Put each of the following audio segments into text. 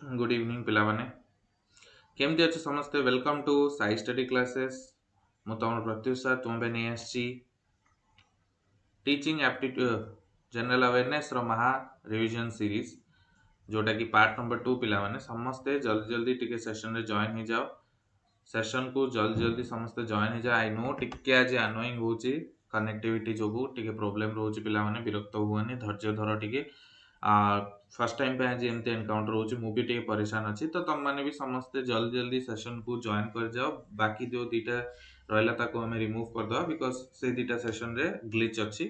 Good evening पिला माने केमती अच्छे समस्ते welcome to Sai study classes मु तुम प्रत्युष सर तुम पे नहीं आसी टीचिंग एप्टीट्यूड जनरल अवेयरनेस रो महा रिवीजन सीरीज जोटा कि पार्ट नंबर 2 पिला माने समस्ते जल्दी जल्दी टिके सेशन रे जॉइन हो जाओ सेशन को जल्दी जल्दी समस्ते जॉइन हो जाओ आई नो टिके आज अनोइंग होची कनेक्टिविटी जोगु टिके प्रॉब्लम रोची पिला माने विरक्त हुआनी धैर्य धर टिके फर्स्ट टाइम पे आज एमती एनकाउंटर होची मु भी टिके परेशान अछि तो तुम माने भी समस्ते जल्दी जल्दी सेशन को जॉइन कर जाओ बाकी जो दीटा रहला ताको हमें रिमूव कर दो बिकॉज़ से दीटा सेशन रे ग्लिच अछि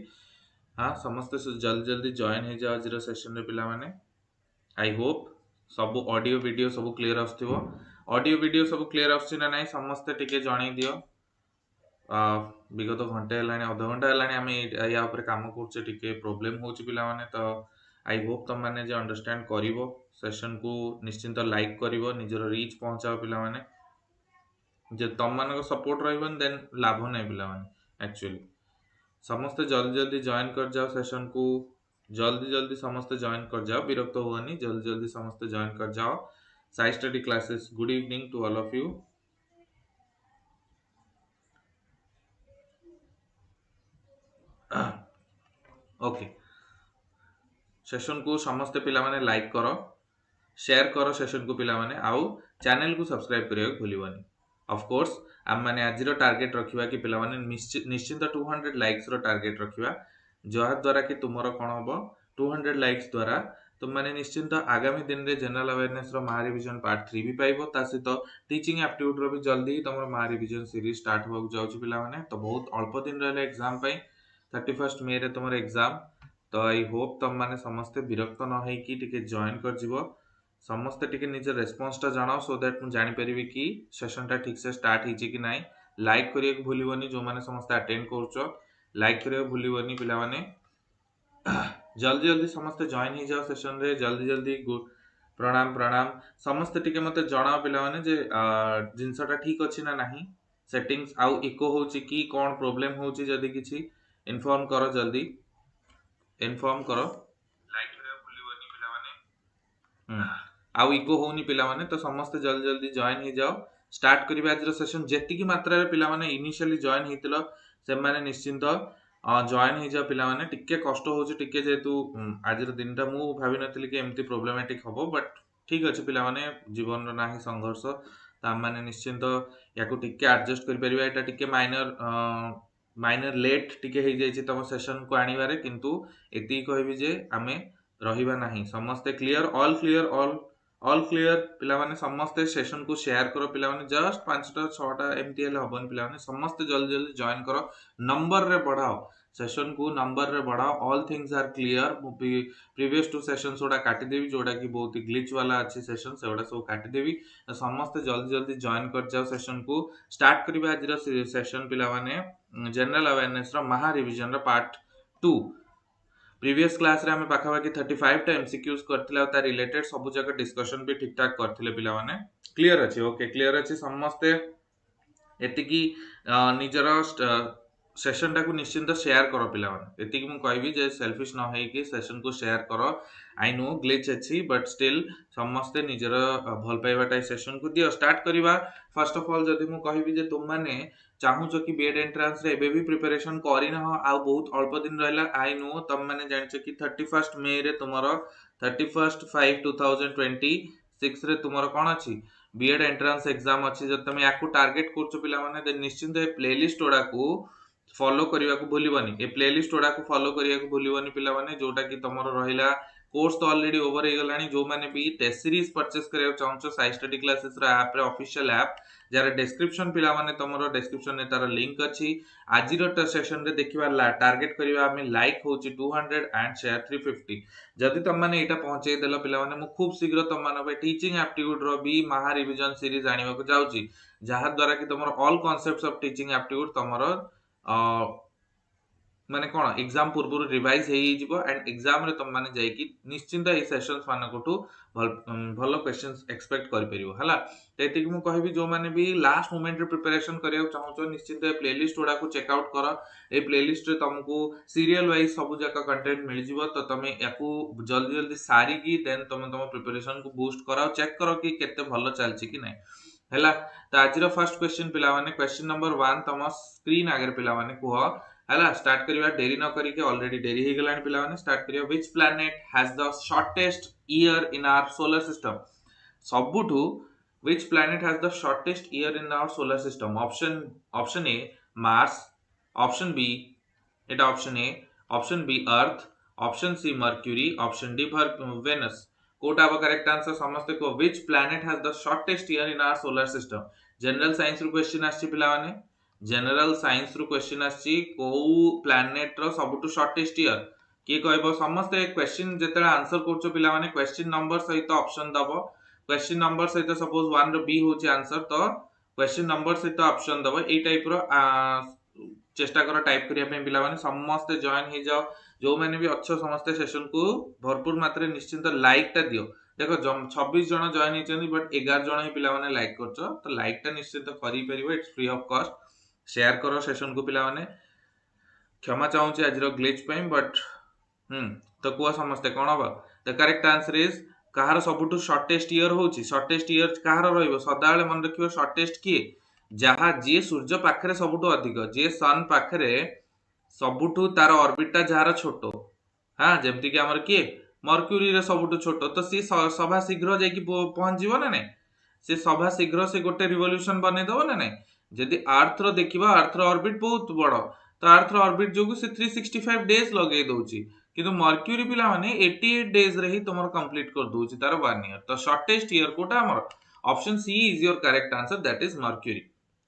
हाँ समस्ते जल्दी जल्दी जॉइन हो जाओ आज सेशन रे पिला माने आई होप सब ऑडियो वीडियो सब क्लियर आसथिबो ऑडियो वीडियो सब क्लियर आछि ना नाही समस्ते टिके जणाई दियो विगत घंटे हेलानी अध घंटा हेलानी आम या ऊपर काम करछे टिके प्रॉब्लम होची पिला माने तो आई होप तुम माने जे अंडरस्टैंड करिवो सेशन को निश्चिंत लाइक करिवो निजर रीच पहुंचाओ पिला माने जे तुम मानको सपोर्ट रहइबन देन लाभ नै पिला माने एक्चुअली समस्त जल्दी जल्दी जॉइन कर जाओ सेशन को जल्दी जल्दी समस्त जॉइन कर जाओ विरक्त हुआनी जल्दी जल्दी समस्त जॉइन कर जाओ Sai study classes good evening to all of you okay session को समस्त पिला माने लाइक करो शेयर करो सेशन को पिला माने आउ चैनल को सब्सक्राइब करियो भूलिबनी ऑफ कोर्स आम माने आज रो टारगेट रखिबा कि पिला माने निश्चिंत 200 लाइक्स रो टारगेट रखिबा जहा द्वारा कि तुमरो कोन होबो 200 लाइक्स द्वारा तुम माने निश्चिंत आगामी दिन रे जनरल अवेयरनेस रो महा रिवीजन पार्ट 3 भी पाइबो ता सहित टीचिंग एप्टीट्यूड रो भी जल्दी तुमरो महा रिवीजन सीरीज स्टार्ट होबो जाउची पिला माने तो बहुत अल्प दिन रहले एग्जाम पई 31 मे रे तुमरो एग्जाम तो आई होप तुम माने समस्त विरक्त न होई कि टिके जॉइन कर जिवो समस्त टिके निज रेस्पॉन्स टा जानाओ सो दैट मु जानि परिबी कि सेशन टा ठीक से स्टार्ट हिची कि नाही लाइक करियो भूलिबनी जो माने समस्त अटेंड करछो लाइक करियो भूलिबनी पिला माने जल्दी जल्दी समस्त जॉइन ही जाओ सेशन रे जल्दी जल्दी प्रणाम प्रणाम समस्त टिके मते जणाओ पिला माने जे जिंसटा ठीक अछि ना नाही सेटिंग्स आउ इको होची कि कोन प्रॉब्लम होची जदी किछि इन्फॉर्म करो जल्दी इन्फॉर्म करो लाइक करियो भूलिबनी पिला माने आउ इको होनी पिला माने तो समस्त जल्दी जल्दी जॉइन ही जाओ स्टार्ट करिबा आज सेशन जेति की मात्रा रे पिला माने इनिशियली जॉइन हितिलो से माने निश्चिंत जॉइन ही जाओ पिला माने टिके कष्ट होची टिके जेतु आज दिनटा मु भाबी नथिली कि एमती प्रॉब्लमेटिक हबो बट ठीक अछि पिला माने जीवन रो नाही संघर्ष ता माने निश्चिंत याको टिके एडजस्ट करि परिबा एटा टिके माइनर लेट टिके हे जाय तम सेशन को आनिबारे किंतु एति कहबी जे आमे रहिबा नाही समस्त क्लियर ऑल क्लियर पिला माने समस्त सेशन को शेयर करो पिला माने जस्ट 5टा 6टा एमटी एल हबन पिला माने समस्त जल्दी जल्दी जॉइन करो नंबर रे बढ़ाओ सेशन को नंबर रे बढ़ाओ all things are clear previous two sessions ओडा काटी देबी जोडा की बहुत ही ग्लिच वाला अच्छी सेशन से ओडा सब काटी देबी समस्त जल्दी जल्दी जॉइन कर जाओ सेशन को स्टार्ट करिबा आज सेशन पिला माने जनरल अवेयरनेस रो महा रिवीजन रो पार्ट 2 प्रीवियस क्लास रे हमें पाखापाखि 35 टा एमसीक्यूज करथिला ता रिलेटेड सब जगह डिस्कशन भी ठीक ठाक करथिले पिला माने क्लियर अछि ओके क्लियर अछि समस्त एति की निजर सेशन टा को निश्चिंत शेयर करो पिला माने एति की मु कहबी जे सेल्फिश न होई कि सेशन को शेयर करो आई नो ग्लिच अछि बट स्टिल समस्त निजर भल पाइबाटा सेशन को दियो स्टार्ट करिबा फर्स्ट ऑफ ऑल जदि मु कहबी जे तुम माने चाहू जो कि बीएड एंट्रेंस रे एबे भी प्रिपरेशन करि न हो आ बहुत अल्प दिन रहला आई नो तम माने जानछो कि 31 मे रे तुमरो 31 5 2026 रे तुमरो कोन अछि बीएड एंट्रेंस एग्जाम अछि जब तुम याकू टारगेट करछो पिला माने दे निश्चिंत ए प्लेलिस्ट ओडा को फॉलो करिया को भूलिबनी ए प्लेलिस्ट ओडा को फॉलो करिया को भूलिबनी पिला माने जोटा कि तुमरो रहिला कोर्स तो ऑलरेडी ओवर हे गलानी जो माने भी टेस्ट सीरीज परचेस करिया चाहछो साई स्टडी क्लासेस रा ऐप रे ऑफिशियल ऐप जार डिस्क्रिप्शन पिला माने तुमरो डिस्क्रिप्शन ने तार लिंक अछि आजिरो सेशन रे देखिबा टारगेट करिबा हमें लाइक होची 200 एंड शेयर 350 जदि तुम माने एटा पहुंचे देलो पिला माने मु खूब शीघ्र तुम माने पे टीचिंग एप्टीट्यूड रो भी महा रिवीजन सीरीज आनिबा को जाउची जहा द्वारा कि तुमरो all concepts of teaching aptitude तुमरो माने कौन एग्जाम पूर्व रिवाइज एंड एग्जाम रे तुम माने जाइकी निश्चिंत ए सेशंस मानकठू भल क्वेश्चंस एक्सपेक्ट कर परिबो हला। तो एतिक मु कहबी जो माने भी लास्ट मोमेंट रे प्रिपरेशन करिया चाहछो निश्चिंत ए प्लेलिस्ट गुडा को चेकआउट कर। ए प्लेलिस्ट रे तुमको सीरियल वाइज सब जाका कंटेंट मिल जिवो तो तमे याकू जल्दी जल्दी सारी की देन तुम प्रिपरेशन को बूस्ट करा चेक करो कि केते भलो चलची कि नै हला। तो आज फर्स्ट क्वेश्चन पिला माने क्वेश्चन नंबर 1 तम स्क्रीन आगे पिला माने कुह हला स्टार्ट करिवा डेरी न करी के ऑलरेडी डेरी हे गलान पिला माने स्टार्ट करिवा which planet has the shortest year in our solar system सबुठु which planet has the shortest year in our solar system option A Mars option B एटा option B earth option C Mercury option D Venus कोटा अब correct answer समस्त को which planet has the shortest year in our solar system general science रु question आछि पिला माने general science रु क्वेश्चन आछि को प्लैनेट रो सबटु शॉर्टेस्ट ईयर के कहबो समस्त क्वेश्चन जेतला आंसर करछो पिला माने क्वेश्चन नंबर सहित ऑप्शन दबो क्वेश्चन नंबर सहित सपोज 1 रो बी होची आंसर तो क्वेश्चन नंबर सहित ऑप्शन दबो ए टाइप रो चेष्टा करो टाइप करिया पे पिला माने समस्त जॉइन हे जाओ जो माने भी अच्छो समस्त सेशन को भरपूर मात्रा निश्चिंत लाइक ता दियो देखो 26 जन जॉइन हेचनी बट 11 जन ही पिला माने लाइक करछो तो लाइक ता निश्चिंत करि परिबो it's free of cost share करो सेशन को पिला माने क्षमा चाहूची आज ग्लिच पे बट तो कुआ समझते कौन हम द करेक्ट आंसर इज कहार सबुठु शॉर्टेस्ट ईयर होची शॉर्टेस्ट ईयर कहार रहइबो सदाळे मन रखियो शॉर्टेस्ट किए जहा जे सूर्य पाखरे सबुठु अधिक जे सन पाखरे सबुठु तार ऑर्बिट ता जहार छोटो हां जेमति कि हमर किए मर्क्यूरी रे सबुठु छोटो तो सी सभा शीघ्र जाई कि पहुंच जीवो ना नै से सभा शीघ्र से गोटे रिवोल्यूशन बने दबो ना नै जदि अर्थ रो देखिबा अर्थ रो ऑर्बिट बहुत बड़ो तो अर्थ रो ऑर्बिट जोगु से 365 डेज लगे दोची किंतु मर्क्यूरी पिला माने 88 डेज रे ही तुमर कंप्लीट कर दोची तार 1 ईयर तो शॉर्टेस्ट ईयर कोटा हमर option C is your correct answer that is Mercury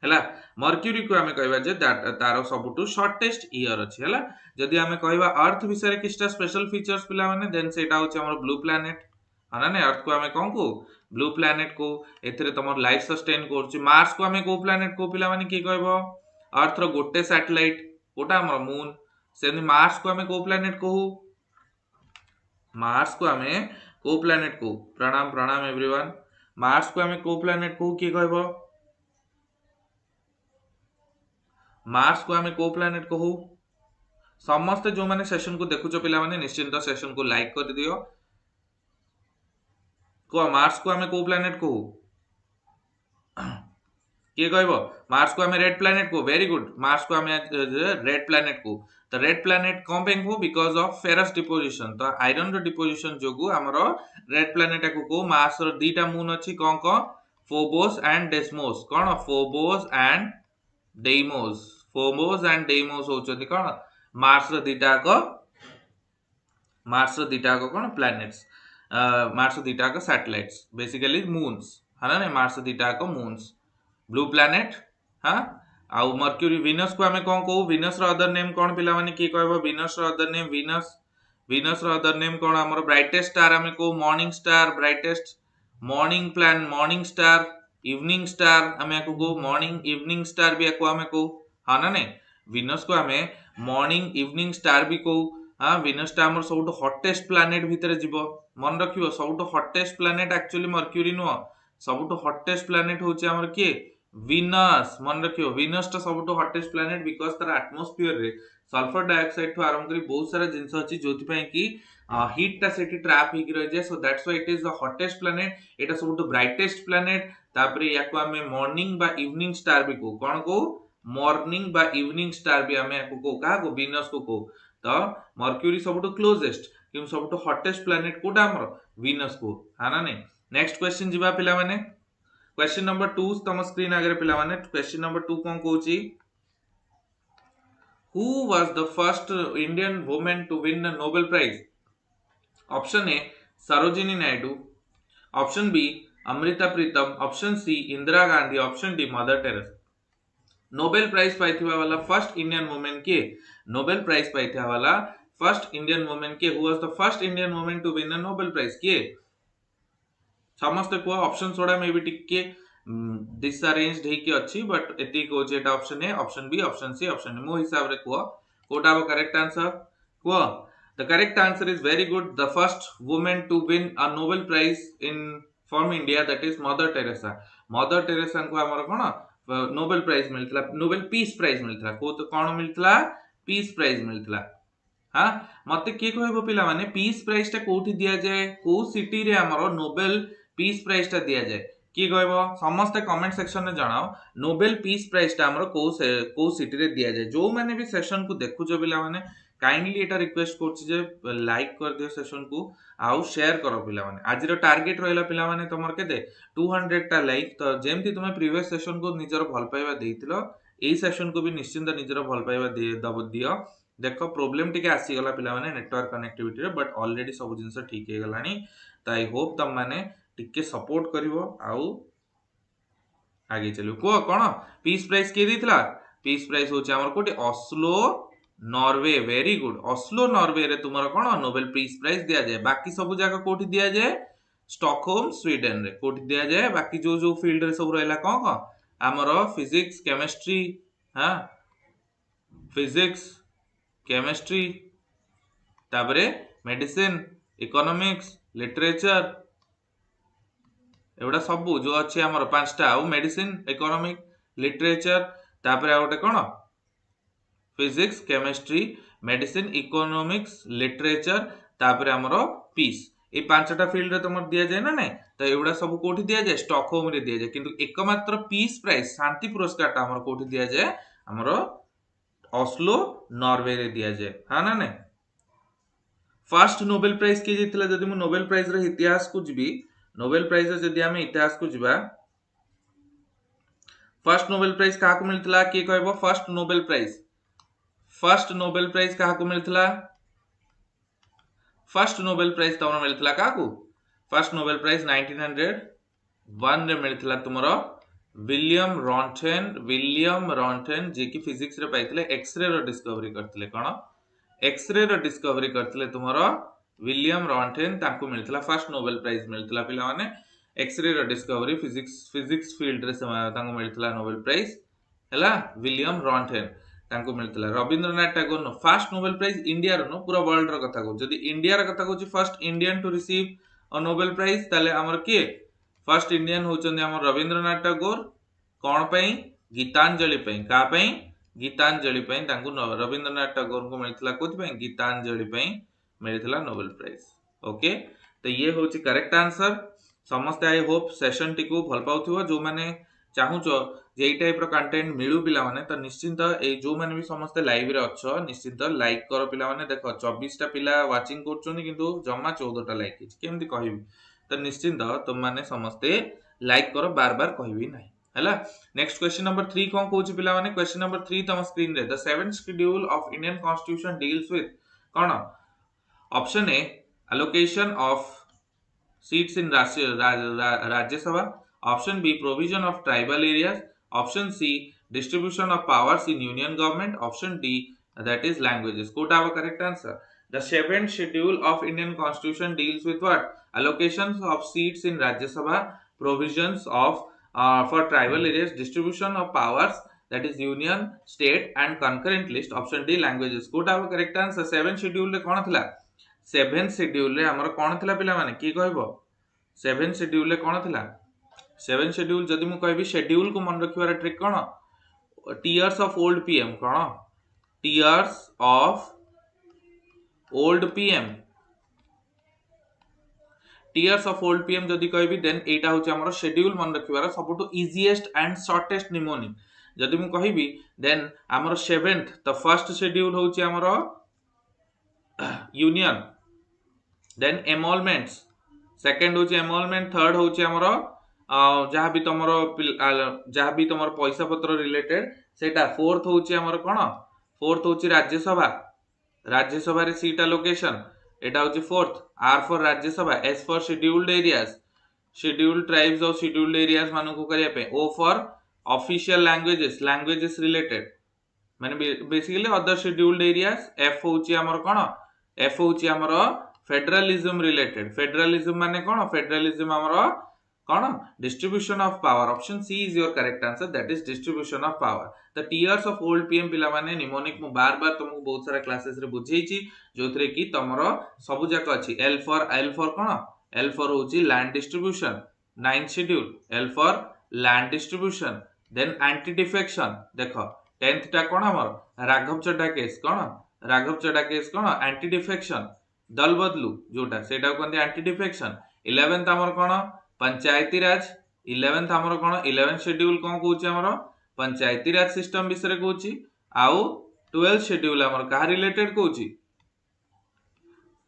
हला। मर्क्यूरी को हमें कहबा जे तार सबुटु शॉर्टेस्ट ईयर अछि हला। जदि हमें कहबा अर्थ विषय रे किछटा स्पेशल फीचर्स पिला माने देन सेटा होची हमर ब्लू प्लैनेट हना ने अर्थ को हमें कोन को ब्लू प्लैनेट को एथरे तमर लाइफ सस्टेन करछि मार्स को हमें को प्लैनेट को पिला माने की कहबो अर्थ रो गोटे सैटेलाइट कोटा हमर मून सेनि मार्स को हमें को प्लैनेट कहू मार्स को हमें को प्लैनेट को प्रणाम प्रणाम एवरीवन मार्स को हमें को प्लैनेट कहू की कहबो मार्स को हमें को प्लैनेट कहू समस्त जो माने सेशन को देखुचो पिला माने निश्चिंत सेशन को लाइक कर दियो को मार्स को हमें को प्लैनेट कहू किए कहबो मार्स को हमें रेड प्लैनेट को वेरी गुड मार्स को हमें रेड प्लैनेट को तो रेड प्लैनेट कौन पे को बिकॉज ऑफ फेरस डिपोजिशन तो आयरन रो डिपोजिशन जोगु हमरो रेड प्लैनेट को मार्स रो दीटा मून अछि कोन कोन फोबोस एंड डेस्मोस कोन फोबोस एंड डेइमोस होचोती कोन मार्स रो दीटा को कोन प्लैनेट्स मार्स रो दीटा को सैटेलाइट्स बेसिकली मून्स हना ने मार्स रो दीटा को मून्स ब्लू प्लैनेट हां आउ मर्क्यूरी वीनस को हमें कोन कहू वीनस रो अदर नेम कोन पिला माने की कहबो वीनस रो अदर नेम वीनस रो अदर नेम कोन हमर ब्राइटेस्ट स्टार हमें को morning star brightest morning star evening star हमें को मॉर्निंग इवनिंग स्टार भी को हमें को हां ना ने वीनस को हमें मॉर्निंग इवनिंग स्टार भी को हां वीनस टा हमर सबटो हॉटेस्ट प्लैनेट भीतर जीवो मन रखियो सबटो hottest planet actually Mercury no सबटो हॉटेस्ट प्लैनेट होचे हमर के वीनस मन रखियो वीनस टा सबटो हॉटेस्ट प्लैनेट बिकॉज तार एटमॉस्फेयर रे सल्फर डाइऑक्साइड ठो आरंभ करी बहुत सारा जिंस अछि जोथि पय की हीट टा सेठी ट्रैप ही रह जाय so that's why it is the hottest planet Etah सबटो brightest planet तापरे याको हमें मॉर्निंग बा इवनिंग स्टार भी को कोन को मॉर्निंग बा इवनिंग स्टार भी हमें को कहा को वीनस को तो मर्क्यूरी सबटो क्लोजेस्ट कि सबटो हॉटेस्ट प्लैनेट कोडा हमर वीनस को हाना ने नेक्स्ट क्वेश्चन जीवा पिला माने क्वेश्चन नंबर 2 तम स्क्रीन आगे पिला माने क्वेश्चन नंबर 2 कोन कहूची who was the first Indian woman to win the Nobel prize option A Sarojini Naidu option B Amrita Pritam option C Indira Gandhi option D Mother Teresa Nobel prize पाइथिबा वाला फर्स्ट इंडियन वुमन के Nobel prize पाइथिबा वाला फर्स्ट इंडियन वुमन के who was the first Indian woman to win the Nobel prize के समस्त को option soda में भी टिके डिसअरेंज्ड हे के अछि बट एति को जेटा option A option B option C option D मो हिसाब रे को कोटा वो करेक्ट आंसर को the correct answer is very good the first women to win a Nobel prize in from India that is Mother Teresa को हमर कोन नोबेल प्राइज मिलतला नोबेल पीस प्राइज मिलतला को तो कोन मिलतला पीस प्राइज मिलतला हाँ मत किए कह पिला माने पीस प्राइज टा कोठी दिया जाए को सिटी रे हमरो नोबेल पीस प्राइज टा दिया जाए किए कहबो समस्त कमेंट सेक्शन में जणाओ नोबेल पीस प्राइज टा हमरो को सिटी रे दिया जाए जो माने भी सेशन को देखु जो पिला माने काइंडली एटा रिक्वेस्ट करछि जे लाइक कर दियो सेशन को आउ शेयर करो पिला माने आज रो टारगेट रहला पिला माने तमर केते 200 टा लाइक तो जेमति तुमे प्रीवियस सेशन को निजर भल पाइबा देइतिलो एई सेशन को भी निश्चिंत निजर भल पाइबा दियो देख प्रोब्लेम टिके आसी गला पिला माने नेटवर्क कनेक्टिविटी रे बट ऑलरेडी सब जिंस ठीक हे गलानी त आई होप तम माने टिके सपोर्ट करिवो आउ आगे चलो को कोन पीस प्राइज के दितला पीस प्राइज होचे हमर कोटी Oslo Norway very good Oslo Norway रे तुमरा कोन नोबेल पीस प्राइज दिया जाए बाकी सब जगह कोठी दिया जाए स्टॉकहोम स्वीडन रे कोठी दिया जाए बाकी जो जो फील्ड रे सब रहला कोन हमर फिजिक्स केमिस्ट्री हां फिजिक्स केमिस्ट्री ताबरे मेडिसिन इकोनॉमिक्स लिटरेचर एवडा सब जो अछि हमर पांचटा आ मेडिसिन इकोनॉमिक लिटरेचर ताबरे आ गोटे कोन physics chemistry medicine economics literature ताबरे हमर पीस ए पांचटा फील्ड रे तमर दिया जाय ना नै त एवडा सब कोठी दिया जाय स्टॉकहोम रे दिया जाय किंतु एकमात्र पीस प्राइज शांति पुरस्कार ता हमर कोठी दिया जाय हमर ऑस्लो नॉर्वे रे दिया जाए हां ना नै फर्स्ट नोबेल प्राइज के जितला जदि मु नोबेल प्राइज रे इतिहास को जिबी नोबेल प्राइज रे जदि हम इतिहास को जिबा फर्स्ट नोबेल प्राइज काहा को मिलतला के कहबो फर्स्ट नोबेल प्राइज काहा को मिलतला फर्स्ट नोबेल प्राइज तमरा मिलतला काहा को फर्स्ट नोबेल प्राइज 1901 रे मिलतला तुमरो विलियम रॉन्टेन जे की फिजिक्स रे पाइतले एक्स-रे रो डिस्कवरी करतले कोन एक्स-रे रो डिस्कवरी करतले तुमरो विलियम रॉन्टेन ताको मिलतला फर्स्ट नोबेल प्राइज मिलतला पिला माने एक्स-रे रो डिस्कवरी फिजिक्स फील्ड रे ताको मिलतला नोबेल प्राइज हला विलियम रॉन्टेन ताको मिलतला Rabindranath Tagore no first Nobel prize India रो नो पूरा वर्ल्ड रो कथा को जदी इंडिया रो कथा को first Indian to receive a Nobel prize ताले हमर के फर्स्ट इंडियन होचंदी हमर रविंद्रनाथ टैगोर कोन पई गीतांजलि पई का पई गीतांजलि पई तांको रविंद्रनाथ टैगोर को मिलतला कोथि पई गीतांजलि पई मिलतला नोबेल प्राइज ओके तो ये होची करेक्ट आंसर समस्त आई होप सेशन टी को भल पाउथिबो जो माने चाहूचो जे एई टाइप रो कंटेंट मिलु पिला माने त निश्चिंत ए जो माने भी समस्त लाइव रे अछो निश्चिंत लाइक करो पिला माने देखो 24 टा पिला वाचिंग करछोनी किंतु जम्मा 14 टा लाइक हिच केमति कहिबी त निश्चिंत तुम माने समस्त लाइक करो बार बार कहबी नाही हला नेक्स्ट क्वेश्चन नंबर 3 कोन कहूची पिला माने क्वेश्चन नंबर 3 तम स्क्रीन रे the 7th schedule of Indian constitution deals with cone option A allocation of seats in Rajya Sabha, option B provision of tribal areas, option C distribution of powers in union government, option D that is languages. Kota our correct answer. The 7th schedule of Indian constitution deals with what? Allocations of seats in Rajya Sabha, provisions of for tribal areas, distribution of powers that is union, state and concurrent list, option D languages. Kota our correct answer. 7th schedule re kona thila 7th schedule रे हमर कोन थिला पिला माने की कहबो 7th schedule रे कोन थिला 7th schedule जदी मु कहबी शेड्यूल को मन रखिवार ट्रिक कोन टीयर्स ऑफ ओल्ड पीएम कोन tears of old PM tears of old PM जदी कहबी देन एटा होचे हमर शेड्यूल मन रखिवार सबटु इजीएस्ट एंड शॉर्टेस्ट निमोनिक जदी मु कहबी देन हमर 7th द फर्स्ट शेड्यूल होचे हमर यूनियन देन एमोलमेंट्स सेकंड होची एमोलमेंट थर्ड होची हमरो जहा भी तमरो पैसा पत्र रिलेटेड सेटा फोर्थ होची हमरो कोन फोर्थ होची राज्य सभा रे सीट एलोकेशन एटा होची fourth are for Rajya Sabha S for scheduled areas scheduled tribes और शेड्यूल्ड एरियाज मानु को करिया पे O for official languages related माने basically other scheduled areas F होची हमरो कोन एफ होची हमरो फेडरलिज्म रिलेटेड फेडरलिज्म माने कोन फेडरलिज्म हमरो कौन distribution of power option C is your correct answer that is distribution of power the tears of old PM पिला माने निमोनिक मु बार बार तुमको बहुत सारा क्लासेस रे बुझेइची जोथरे कि तमरो सब जाक अछि एल फॉर कौन एल फॉर होची land distribution ninth schedule L for land distribution then anti defection देखो 10th टा कौन हमर राघव चड्डा केस कौन राघव चड्डा केस कौन एंटी डिफेक्शन दल बदलू जोटा सेटा कहते एंटी डिफेक्शन 11th हमर कौन पंचायती राज 11th हमर कौन 11th शेड्यूल कौन कहूची हमर पंचायती राज सिस्टम विषय कहूची आउ 12th शेड्यूल हमर कहा रिलेटेड कहूची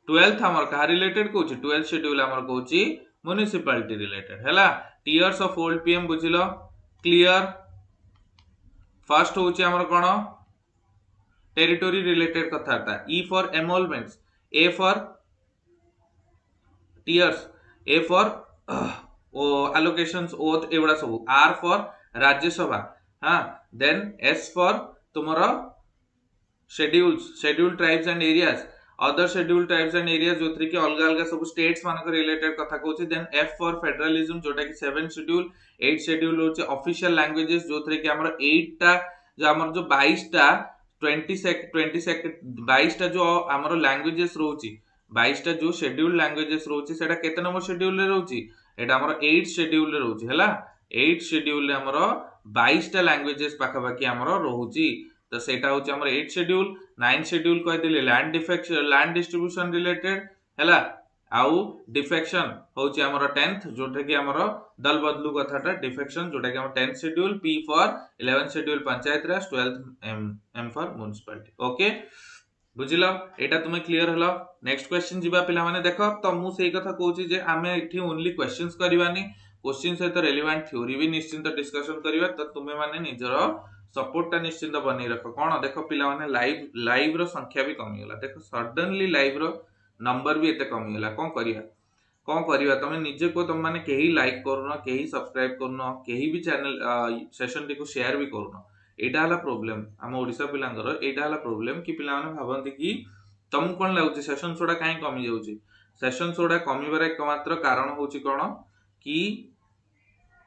12th हमर कहा रिलेटेड कहूची 12th शेड्यूल हमर कहूची म्युनिसिपैलिटी रिलेटेड हैला टीयर्स ऑफ ओल्ड पीएम बुझिलो क्लियर फर्स्ट होची हमर कौन टेरिटोरी रिलेटेड कथार्ता E for emoluments A for tears A for allocations oath एवडा सब आर फॉर राज्यसभा हाँ देन एस फॉर तुम्हारा schedule tribes and areas other schedule tribes and areas जोथि कि अलग अलग सब स्टेट्स मानक रिलेटेड कथा कहूची देन एफ फॉर फेडरलिज्म जोटा कि 7th शेड्यूल 8th शेड्यूल होची ऑफिशियल लैंग्वेजेस जोथि कि हमर 8 टा जो हमर जो 22 टा 22 टा जो हमर लैंग्वेजेस रहउची 22 टा जो शेड्यूल लैंग्वेजेस रहउची सेटा केते नंबर शेड्यूल रे रहउची एटा हमर 8th शेड्यूल रे रहउची हला 8th शेड्यूल रे हमर 22 टा लैंग्वेजेस पाखा पाखी हमर रहउची तो सेटा होची हमर 8th शेड्यूल 9th शेड्यूल कह दिले land defection land distribution related हला आउ डिफेक्शन होची हमर 10th जोटा कि हमर दल बदलू कथाटा डिफेक्शन जोटा कि हमर 10th schedule P for 11th schedule panchayat raj 12th M for municipality okay बुझिलो एटा तुमे क्लियर हलो नेक्स्ट क्वेश्चन जिबा पिला माने देखो तो मु सेही कथा कहूची जे आमे एठी ओनली क्वेश्चंस करबानी क्वेश्चन सहित रेलेवेंट थ्योरी भी निश्चित डिस्कशन करबा तो तुमे माने निजर सपोर्ट टा निश्चित बनी रखो कोन देखो पिला माने लाइव रो संख्या भी कमी होला देखो सडनली लाइव रो नंबर भी एते कमी होला कोन करिया तमे निजे को तुम माने केही लाइक करनो केही सब्सक्राइब करनो केही भी चैनल सेशन को शेयर भी करनो एटा हला प्रॉब्लम हम ओडिसा पिलांगर एटा हला प्रॉब्लम कि पिला माने भाबंती कि तुम कोन लागुची सेशन सोडा काई कमी जाउची सेशन सोडा कमीबार एकमात्र कारण होची कोन कि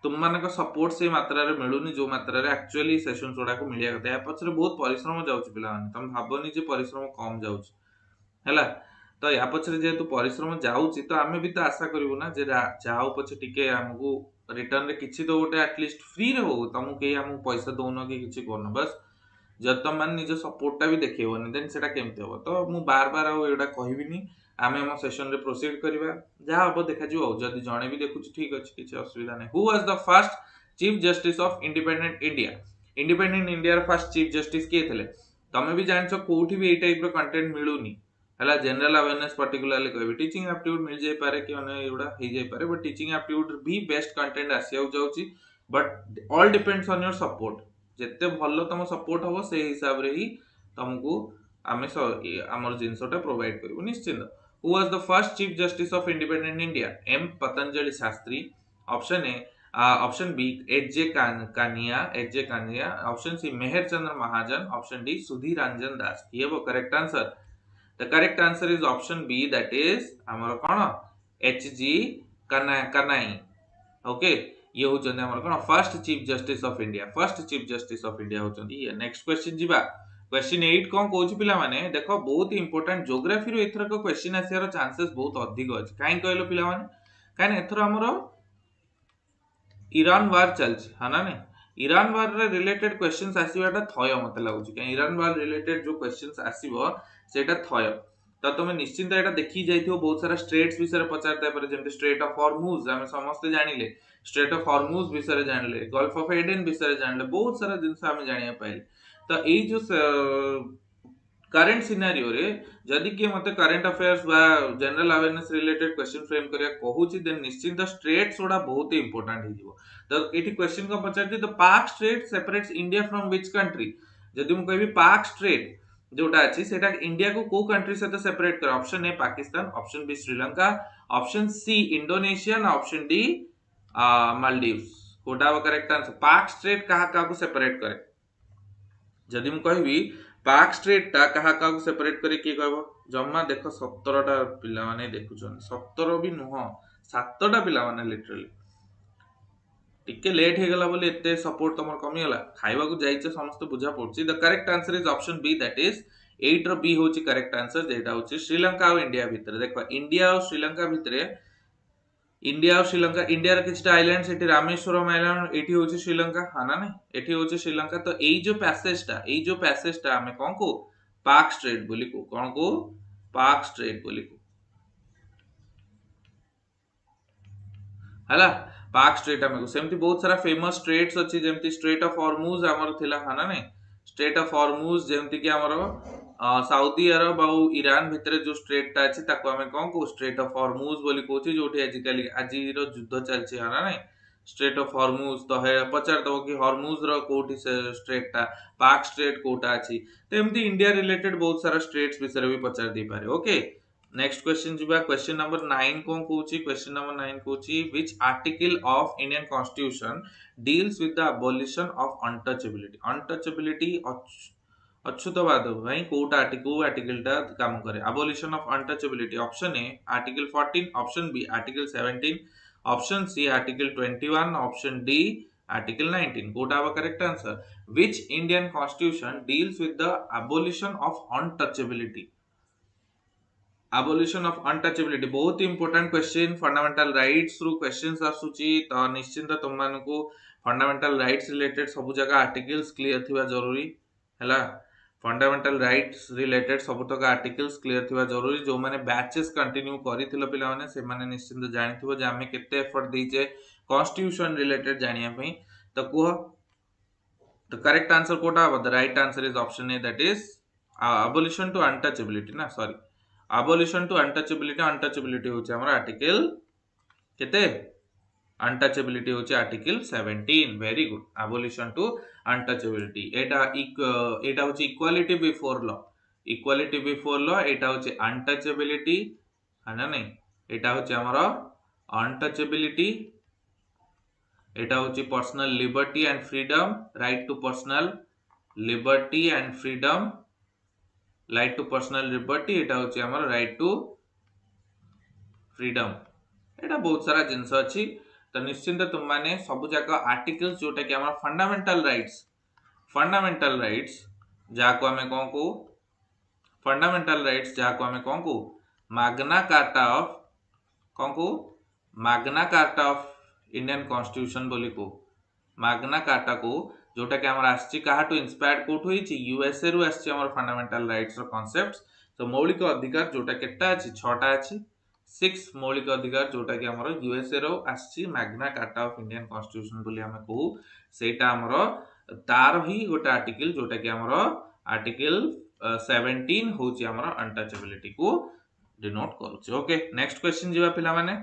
तुम मानक सपोर्ट से मात्रा रे मिलुनी जो मात्रा रे एक्चुअली सेशन सोडा को मिलिया कथा या पछरे बहुत परिश्रम जाउची पिला माने तुम भाबनी जे परिश्रम कम जाउची हैला तो या पछरे जेतु परिश्रम जाउची तो आमे भी तो आशा करिवो ना जे जाओ पछे टिके हमकु रिटर्न रे किछि तो गोटे एटलीस्ट फ्री रे हो तुम के हम पैसा दोनो कि किछि करनो बस जब तुम मान निज सपोर्ट टा भी देखियोनी देन सेटा केमते हो तो मु बार बार आ एडा कहबिनी आमे हम सेशन रे प्रोसीड करबा जा अब देखा जिवो जदी जणे भी देखुछि ठीक अछि किछि असुविधा नै who was the first chief justice of independent India रो फर्स्ट चीफ जस्टिस के थिले तमे भी जानछो कोठी भी ए टाइप रो कंटेंट मिलुनी हला जनरल अवेयरनेस पर्टिकुलरली कहबी टीचिंग एप्टीट्यूड मिल जाय पारे कि अने एडा हे जाय पारे बट टीचिंग एप्टीट्यूड भी बेस्ट कंटेंट आसिया जाउची but all depends on your support जेते भलो तम सपोर्ट हो से हिसाब रे ही तुमको आमे हमर जिंसोटा प्रोवाइड करबो निश्चित who was the first chief justice of independent India M Patanjali Shastri option A option B H J Kania option C Mehr Chand Mahajan option D Sudhir Ranjan Das ये वो correct answer the correct answer is option B that is हमर कोन H G Kania okay ये होचंदी हमर कोन first chief justice of India होचंदी ये नेक्स्ट क्वेश्चन जिबा क्वेश्चन 8 कोन कहूची पिला माने देखो बहुत इंपोर्टेंट ज्योग्राफी रो एथरा को क्वेश्चन आसियार चांसेस बहुत अधिक अछि काई कहलो पिला माने काई एथरा हमर ईरान वार चलछि हाना ने ईरान वार रे रिलेटेड क्वेश्चंस आसीबाटा थय मते लागुची काई ईरान वार रिलेटेड जो क्वेश्चंस आसीबो सेटा थय तो तुम निश्चिंत एटा देखि जाइथियो बहुत सारा स्ट्रेट्स विषय पचारता पर जेमते स्ट्रेट ऑफ हॉर्मुज हम समस्त जानिले स्ट्रेट ऑफ हॉर्मुज विषय जानिले गल्फ ऑफ एडेन विषय जानिले बहुत सारा जिंस हम जानिया पाइले तो एई जो करंट सिनेरियो रे जदि के मते करंट अफेयर्स बा general awareness related question frame करिया कहूची देन निश्चिंत स्ट्रेट सोडा बहुत इंपोर्टेंट ही जीवो तो एठी क्वेश्चन को पचारती तो पाक straight separates India from which country जदि हम कहबी पाक स्ट्रेट जोटा अछि सेटा इंडिया को कंट्री से सेपरेट कर option A Pakistan option B Sri Lanka option C Indonesia ना ऑप्शन डी मालदीव्स कोटा करेक्ट आंसर पाक स्ट्रेट कहा को सेपरेट करे जदि हम कहबी पाक स्ट्रेट ता कहा को सेपरेट करे की कहबो जम्मा देखो 17 टा पिला माने देखुछन 17 भी नुह 7 टा पिला माने लिटरली टिके लेट हे गला बोली एते सपोर्ट तमर कमी गला खाइबा को जाइछे समस्त बुझा पड़छि the correct answer is option B that is 8 रो बी होची करेक्ट आंसर जेटा होची श्रीलंका और इंडिया भितर देखो इंडिया और श्रीलंका भितरे इंडिया और श्रीलंका इंडिया रे किछटा आइलैंड सेठी रामेश्वरम आइलैंड एठी होची श्रीलंका हा ना नहीं एठी होची श्रीलंका तो एई जो पैसेजटा हमें कोन को पाक स्ट्रेट बोली को कोन को पाक स्ट्रेट बोली को हला पाक स्ट्रेट आमे को सेमती बहुत सारा फेमस स्ट्रेट्स अछि जेमती स्ट्रेट ऑफ हॉर्मुज हमर थिला हाना नै स्ट्रेट ऑफ हॉर्मुज जेमती कि हमर सऊदी अरब और ईरान भितरे जो स्ट्रेट ता अछि ताको हमें कोन को स्ट्रेट ऑफ हॉर्मुज बोली कोछि जोठी आजिकली आजीरो युद्ध चलछि हाना नै स्ट्रेट ऑफ हॉर्मुज तो है पचार दो कि हॉर्मुज रो कोठी से स्ट्रेट ता पाक स्ट्रेट कोटा अछि तेमती इंडिया रिलेटेड बहुत सारा स्ट्रेट्स विषय भी पचार दी पारे ओके नेक्स्ट क्वेश्चन जीवा क्वेश्चन नंबर 9 कोन कोची क्वेश्चन नंबर 9 कोची which article of Indian constitution deals with the abolition of untouchability अछूतवाद भाई कोटा आर्टिकल टा काम करे abolition of untouchability option A article 14 option B article 17 option C article 21 option D article 19 कोटा वा correct answer which Indian constitution deals with the abolition of untouchability abolition of untouchability बहुत important question fundamental rights रु questions आसुची तो निश्चिंत तुम मानकू fundamental rights related सब जगह आर्टिकल्स क्लियर थिबा जरूरी हैला फंडामेंटल राइट्स रिलेटेड सब तक आर्टिकल्स क्लियर थिबा जरूरी जो माने बैचेस कंटिन्यू करिथिलो पिला माने से माने निश्चिंत जानिथिबो जे हमें केते एफर्ट दीजे कॉन्स्टिट्यूशन रिलेटेड जानिया पई तो कुह द करेक्ट आंसर कोटा the right answer is option A that is abolition to untouchability ना सॉरी abolition to untouchability होचे हमर आर्टिकल केते untouchability होचे article 17 very good abolition to untouchability एटा होचे इक्वालिटी बिफोर लॉ एटा होचे untouchability है ना नहीं एटा होचे हमर untouchability एटा होचे personal liberty and freedom right to personal liberty and freedom right to personal liberty एटा होची हमर राइट टू फ्रीडम एटा बहुत सारा जिंस अछि तो निश्चिंत तुम माने सब जाक आर्टिकल्स जोटा कि हमर फंडामेंटल राइट्स जाको हमें कोन को Magna carta of Indian constitution बोली को मैग्ना कार्टा को जोटा कि हमर आछि काहाटू इंस्पायर्ड कोट होईछि यूएसए रु आछि हमर फंडामेंटल राइट्स रो कांसेप्ट्स तो मौलिक अधिकार जोटा केटा अछि 6टा अछि 6 मौलिक अधिकार जोटा कि हमर यूएसए रो आछि Magna carta of Indian constitution बोली हमें कहू सेटा हमर तार ही गोटा आर्टिकल जोटा कि हमर आर्टिकल 17 होछि हमर अनटचेबिलिटी को डिनोट करूछि ओके नेक्स्ट क्वेश्चन जीवा पिला माने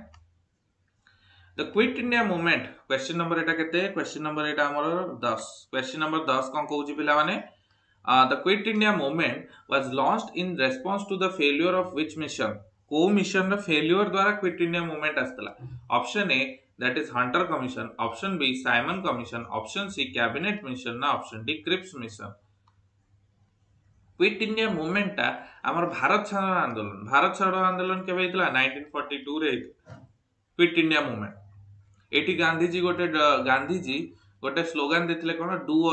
the Quit India movement question number एटा केते क्वेश्चन नंबर एटा हमर 10 क्वेश्चन नंबर 10 कोन कहूची पिला माने the Quit India movement was launched in response to the failure of which mission को मिशन द फेल्योर द्वारा क्विट इंडिया मूवमेंट आस्तला option A that is Hunter commission option B Simon commission option C cabinet mission ना option D Cripps mission Quit India movement ता हमर भारत छाड़ो आंदोलन केबे हितला 1942 रे क्विट इंडिया मूवमेंट एटी गांधीजी गोटे स्लोगन देथिले कोन डू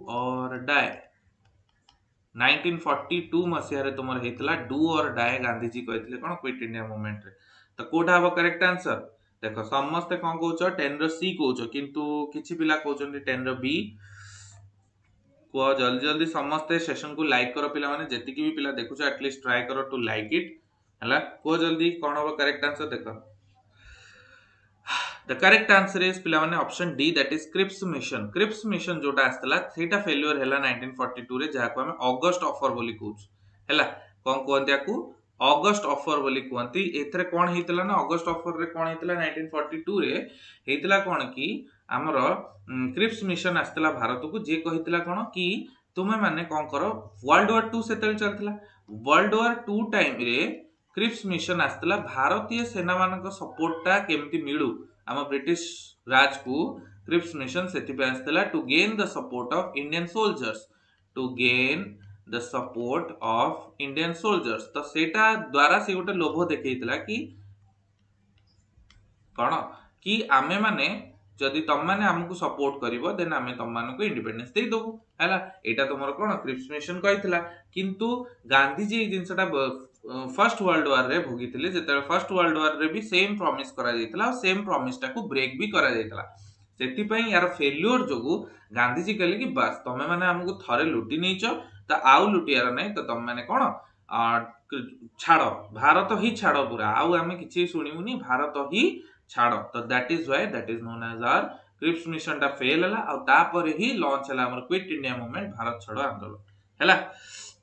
और डाई 1942 मसिया रे तुमर हेतला do or die Gandhiji कहथिले cone quit India movement रे तो कोठा हबो करेक्ट आंसर देखो समस्त कोन कहउछो 10 रो सी कहउछो किंतु किछि पिला कहउछन 10 रो बी को जल्दी समस्त सेशन को लाइक करो पिला माने जेति की भी पिला देखुछो एटलीस्ट ट्राई करो टू लाइक इट हला को जल्दी कोन हबो करेक्ट आंसर देखो द करेक्ट आंसर इज पिला माने option D that is Cripps mission जोटा आस्तला सेटा फेल्योर हैला 1942 रे जाको हम अगस्त ऑफर बोली कहउछ हैला कोन कोनतिया को अगस्त ऑफर बोली कहंती एथरे कोन हेतला ना अगस्त ऑफर रे कोन हेतला 1942 रे हेतला कोन की हमर क्रिप्स मिशन आस्तला भारत को जे कहितला कोन की तुमे माने कोन करो वर्ल्ड वॉर 2 सेतल चलतला वर्ल्ड वॉर 2 टाइम रे क्रिप्स मिशन आस्तला भारतीय सेना मानक सपोर्टटा केमती मिलु हम ब्रिटिश राज को क्रिप्स मिशन सेति पे आस्तला to gain the support of Indian soldiers तो सेटा द्वारा से गोटे लोभ देखैतला कि कोन कि आमे माने जदि तुम माने हमकु सपोर्ट करिवो देन आमे तुम मानको इंडिपेंडेंस दे दबु हैला। एटा तुमर कोन क्रिप्स मिशन कहितला किंतु Gandhi ji जिंसटा first world war रे भोगिथिले जेते फर्स्ट वर्ल्ड वार रे भी सेम प्रॉमिस करा जायतला और सेम प्रॉमिस टाको ब्रेक भी करा जायतला। सेति पई यार फेल्योर जोगु गांधी जी कहले कि बस तमे माने हमकु थरे लुटी नैचो त आउ लुटियार नै त तमे माने कोन छाड़ भारत ही छाड़ पूरा आउ आमे किछि सुनिमुनी भारत ही छाड़। तो that is why that is known as our Cripps mission टा फेल हला और तापर ही लॉन्च हला हमर क्विट इंडिया मूवमेंट भारत छोड़ो आंदोलन हैला।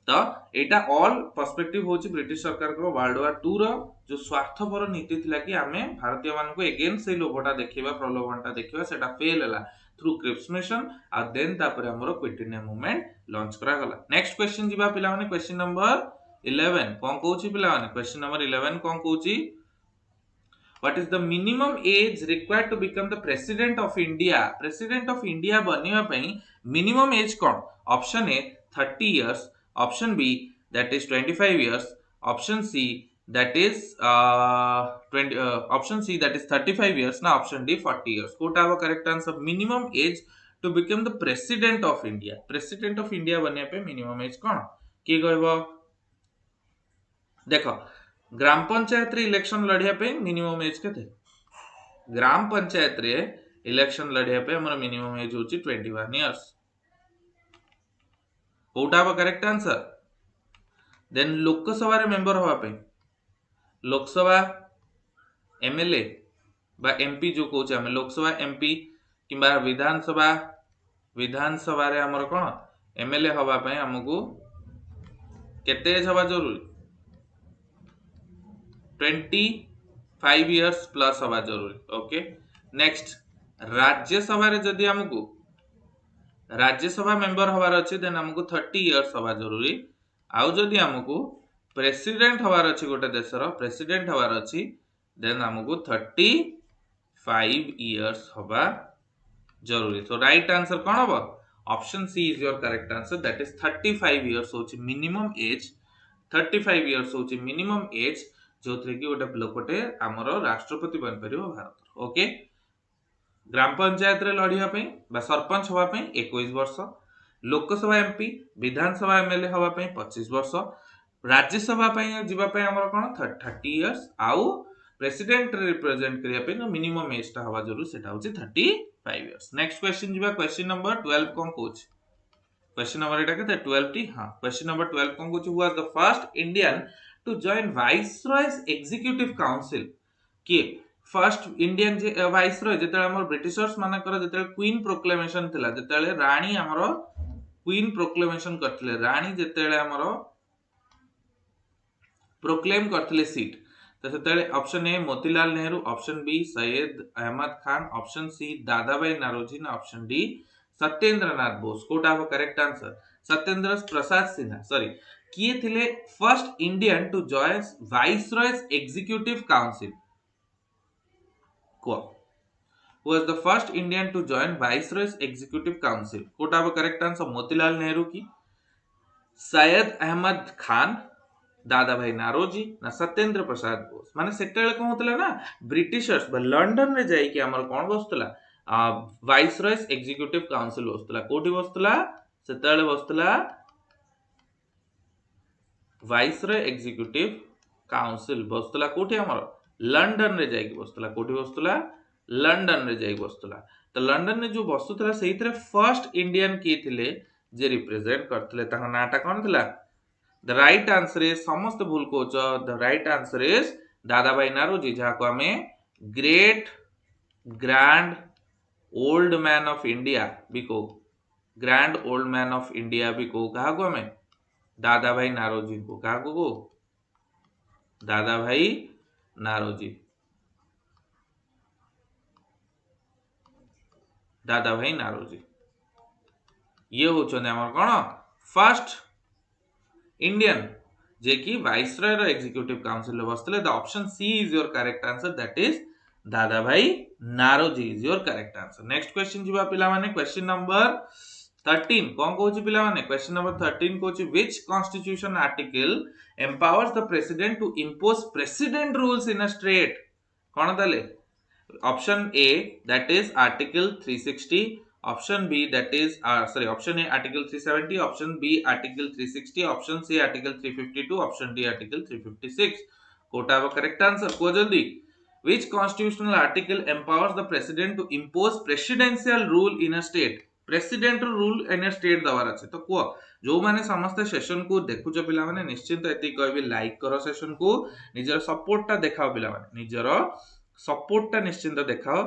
तो एटा ऑल पर्सपेक्टिव होची ब्रिटिश सरकार को वर्ल्ड वार 2 रो जो स्वार्थपर नीति थिला कि आमे भारतीय मान को अगेंस्ट से लोभटा देखिबा प्रलोभनटा देखिबा सेटा फेल हला थ्रू क्रिप्स मिशन और देन तापर हमर क्विट इंडिया मूवमेंट लॉन्च करा गला। नेक्स्ट क्वेश्चन जीवा पिला माने क्वेश्चन नंबर 11 कोन कहूची पिला माने क्वेश्चन नंबर 11 कोन कहूची What is the minimum age required to become the president of India? President of India बनिया पई minimum age कौन? Option A 30 years, option B that is 25 years, option C that is 35 years ना option D 40 years. Kota वो correct answer minimum age to become the president of India. President of India बनिया पे minimum age कौन? की कहबो देखो ग्राम पंचायत रे election लड़िया पे मिनिमम एज केते ग्राम पंचायत रे इलेक्शन लड़िया पे हमर मिनिमम एज होची 21 इयर्स कोटा बा करेक्ट आंसर। देन लोकसभा रे मेंबर होवा पे लोकसभा एमएलए बा एमपी जो कहूचे हम लोकसभा एमपी किबा विधानसभा रे हमर कोन एमएलए होवा पे हमकु केते एज होवा जरूरी 25 इयर्स प्लस हवा जरूरी। ओके नेक्स्ट राज्यसभा रे जदि हमकु राज्यसभा मेंबर हवार अछि देन हमकु 30 इयर्स हवा जरूरी। आउ जदि हमकु प्रेसिडेंट हवार अछि गोटे देशर प्रेसिडेंट हवार अछि देन हमकु 35 इयर्स हवा जरूरी। सो राइट आंसर कोन हबो option C is your correct answer that is 35 years होछि मिनिमम एज 35 इयर्स होछि मिनिमम एज जो थे कि गोटे लोकटे आमर राष्ट्रपति बन परियो भारत। ओके ग्राम पंचायत रे लड़िया पे बा सरपंच हवा पे 21 वर्ष लोकसभा एमपी विधानसभा एमएलए हवा पे 25 वर्ष राज्यसभा पे जीवा पे हमर कोन 30 इयर्स आउ प्रेसिडेंट रिप्रेजेंट करिया पे मिनिमम एज ता हवा जरूर सेटा होची 35 इयर्स। नेक्स्ट क्वेश्चन जीवा क्वेश्चन नंबर 12 कोन कोच क्वेश्चन नंबर एटा केते 12 टी हां question number 12 cone coach who was the first Indian to join Viceroy's Executive Council कि फर्स्ट इंडियन जे वाइसरॉय जेते हमर ब्रिटिशर्स मानकर जेते क्वीन प्रोक्लेमेशन थिला जेते रानी हमर क्वीन प्रोक्लेमेशन करथिले रानी जेते हमर प्रोक्लेम करथिले सीट तो सेते option A Motilal Nehru option B Syed Ahmad Khan option C Dadabhai Naoroji ना ऑप्शन डी सत्येंद्र नाथ बोस कोटा हो correct answer Satyendra Prasad Sinha sorry किए थिले first Indian to join viceroy's executive council को was the first Indian to join Viceroy's Executive Council कोटा वो करेक्ट आंसर मोतीलाल नेहरू की सैयद अहमद खान दादा भाई नारोजी ना सत्येंद्र प्रसाद बोस माने सेटेले कोन होतला ना ब्रिटिशर्स बा लंदन रे जाई कि हमर कोन बसतला वाइसरॉयज एग्जीक्यूटिव काउंसिल बसतला कोठी बसतला सेतेले बसतला वाइसरॉय एग्जीक्यूटिव काउंसिल बसतला कोठी हमर लंदन रे जाई कि बसतला कोठी बसतला लंदन रे जाई बसतला तो लंदन रे जो बसतला सेहितरे फर्स्ट इंडियन की थिले जे रिप्रेजेंट करथिले ताहा नाटा कोन थिला द राइट आंसर इज समस्त भूल coach the right answer is Dadabhai Naoroji जहा को हमें great grand old man of India भी को grand old man of India भी को कहा को हमें दादा भाई नारोजी को कहा को दादा भाई नारोजी दादा भाई नारोजी ये होचने हमर कोन फर्स्ट इंडियन जे की वाइसरॉय रो एग्जीक्यूटिव काउंसिल बसतले the option C is your correct answer that is Dadabhai Naoroji is your correct answer. Next question जीवा पिला माने क्वेश्चन नंबर 13 कोन कहूची पिला माने क्वेश्चन नंबर 13 कहूची which constitution article empowers the president to impose president rules in a state कोन ताले Option A, that is Article 360. Option B, that is option A Article 370. Option B Article 360. Option C Article 352. Option D Article 356. Kota have a correct answer. Kuha jaldi. Which constitutional article empowers the president to impose presidential rule in a state? Presidential rule in a state दवार अच्छे तो कुह जो माने समस्त session को देखुच पिला माने निश्चिंत एति कहबी लाइक करो सेशन को निजर सपोर्ट टा देखाओ पिला माने निजर सपोर्ट टा निश्चिंत देखाओ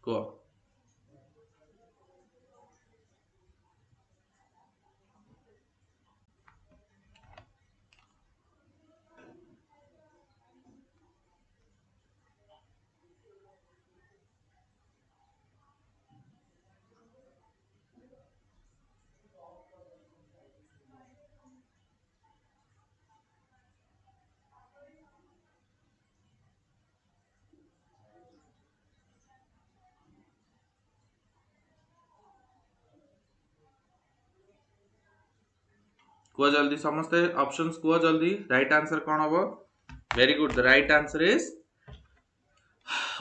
को कुह जल्दी समस्त ऑप्शंस कुह जल्दी राइट आंसर कौन होबो very good the right answer is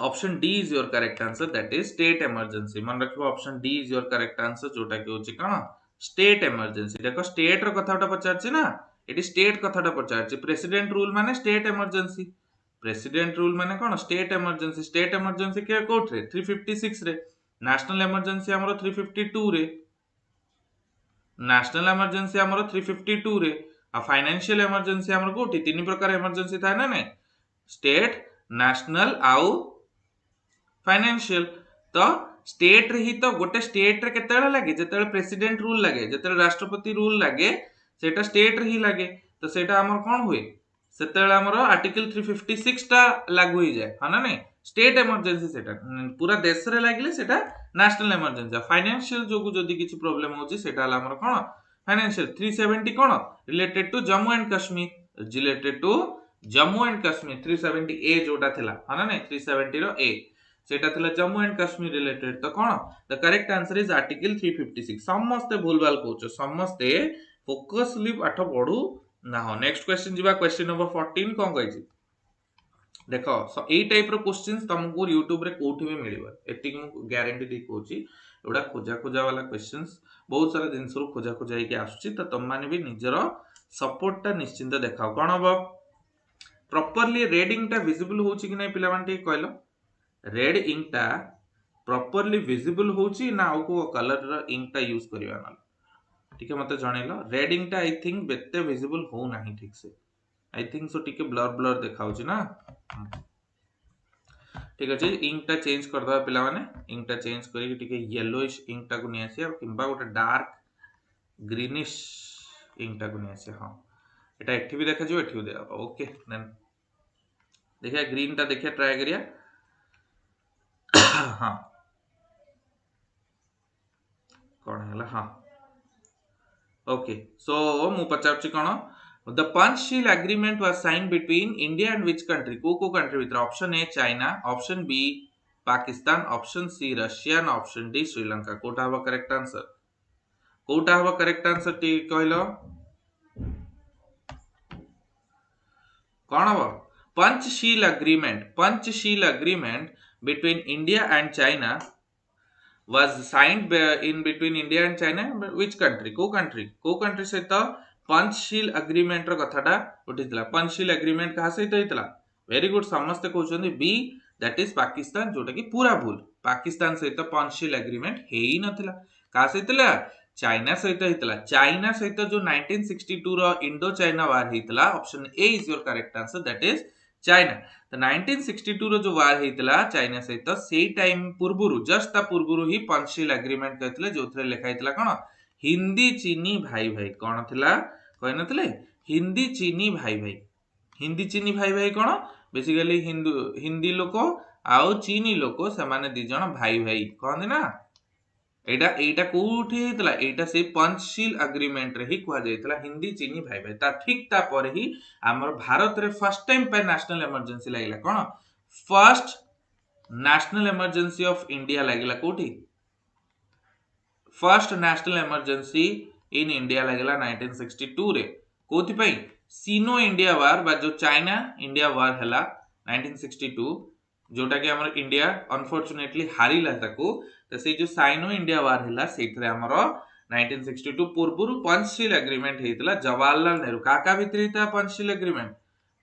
option D is your correct answer that is state emergency मन रखिबो option D is your correct answer जोटा कि होची कोन स्टेट इमरजेंसी देखो स्टेट रो कथाटा पचारछि ना एटी स्टेट कथाटा पचारछि प्रेसिडेंट रूल माने स्टेट इमरजेंसी प्रेसिडेंट रूल माने कोन स्टेट इमरजेंसी के कोठ रे 356 रे नेशनल इमरजेंसी हमरो 352 रे नेशनल इमरजेंसी हमरो 352 रे आ फाइनेंशियल इमरजेंसी हमरो कोठी तीन प्रकार इमरजेंसी था ना ने स्टेट नेशनल आउ फाइनेंशियल तो स्टेट रे ही तो गोटे स्टेट रे केतेला लागे जेतेले प्रेसिडेंट रूल लागे जेतेले राष्ट्रपति रूल लागे सेटा स्टेट रे ही लागे तो सेटा हमर कोन हुए सेतेले हमर आर्टिकल 356 टा लागू हो जाए हां ना नहीं स्टेट इमरजेंसी सेटा पूरा देश रे लागले सेटा नेशनल इमरजेंसी फाइनेंशियल जो जदी किछि प्रॉब्लम होची सेटा हला हमर कोन फाइनेंशियल 370 कोन related to Jammu and Kashmir related to Jammu and Kashmir 370 A जोटा थिला हां ना नहीं 370 रो ए सेटा थिला जम्मू एंड कश्मीर रिलेटेड तो कोन the correct answer is article 356 समस्त भूलभाल कहउछ समस्त फोकसली पाठ पढू ना हो नेक्स्ट क्वेश्चन जीवा क्वेश्चन नंबर 14 कोन कहै छी देखो सो ए टाइप रो क्वेश्चंस तुमको YouTube रे कोठी भी मिलिबो एतिक मु गारंटी दे कहउची एडा खोजा खोजा वाला क्वेश्चंस बहुत सारा जिंस रो खोजा खोजा के आसुची तो तुम माने भी निजरो सपोर्ट टा निश्चिंत देखाओ कोन हो प्रॉपर्ली रेड इंक टा विजिबल होची कि नै पिला माने कहलो रेड इंक टा प्रॉपर्ली विजिबल होची ना आउ को कलर रो इंक टा यूज करबा ना ठीक है मते जणेलो रेड इंक टा आई थिंक बेते विजिबल हो नाही ठीक से आई थिंक सो टिके ब्लर ब्लर देखाउची ना ठीक अछि इंक टा चेंज कर दबा पिला माने इंक टा चेंज करी कि टिके येलोइश इंक टा को नि आसी किबा गोटे डार्क ग्रीनिश इंक टा को नि आसी हां एटा एठी भी देखा जो एठी भी देबा ओके देन देखिए ग्रीन टा देखिए ट्राई करिया हां कोन हला हां ओके सो मु पचारछि कोन the Panchsheel agreement was signed between India and which country को country with option A China option B Pakistan option C Russia and option D Sri Lanka कोटा हबा करेक्ट आंसर टी कहलो कोन हबा Panchsheel agreement between India and China was signed in between India and China which country को country सहित Panchsheel agreement रो कथाटा उठितला Panchsheel agreement कहा सहित हितला वेरी गुड समस्त कहउछन बी दैट इज पाकिस्तान जोटा कि पूरा भूल पाकिस्तान सहित पंचशील एग्रीमेंट हेई नथिला कहा सहितला चाइना सहित जो 1962 रो इंडो चाइना वार हितला option A is your correct answer that is China तो 1962 रो जो वार हितला चाइना सहित सेई टाइम पूर्वरु जस्ट ता पूर्वरु ही पंचशील एग्रीमेंट कहतले जोथरे लिखा हितला कोन हिंदी चीनी भाई भाई कोन थिला कहि नथले हिंदी चीनी भाई भाई कोन बेसिकली हिंदी लोक आउ चीनी लोक से माने दि जण भाई भाई कहन ना एटा कोठी हितला एटा से पंचशील एग्रीमेंट रे ही कुआ जायतला हिंदी चीनी भाई भाई ता ठीक ता पर ही हमर भारत रे फर्स्ट टाइम पे नेशनल इमरजेंसी लागिला कोन first national emergency of India लागिला कोठी first national emergency in India लागिला 1962 रे कोथि पई सीनो इंडिया वार बा जो चाइना इंडिया वार हला 1962 जोटा कि हमर इंडिया अनफॉर्चूनेटली हारिला ताकू तो से जो साइनो इंडिया वार हला सेथरे हमर 1962 पूर्वरु पंचशील एग्रीमेंट हेतला जवाहरलाल नेहरू काका भितरी था पंचशील एग्रीमेंट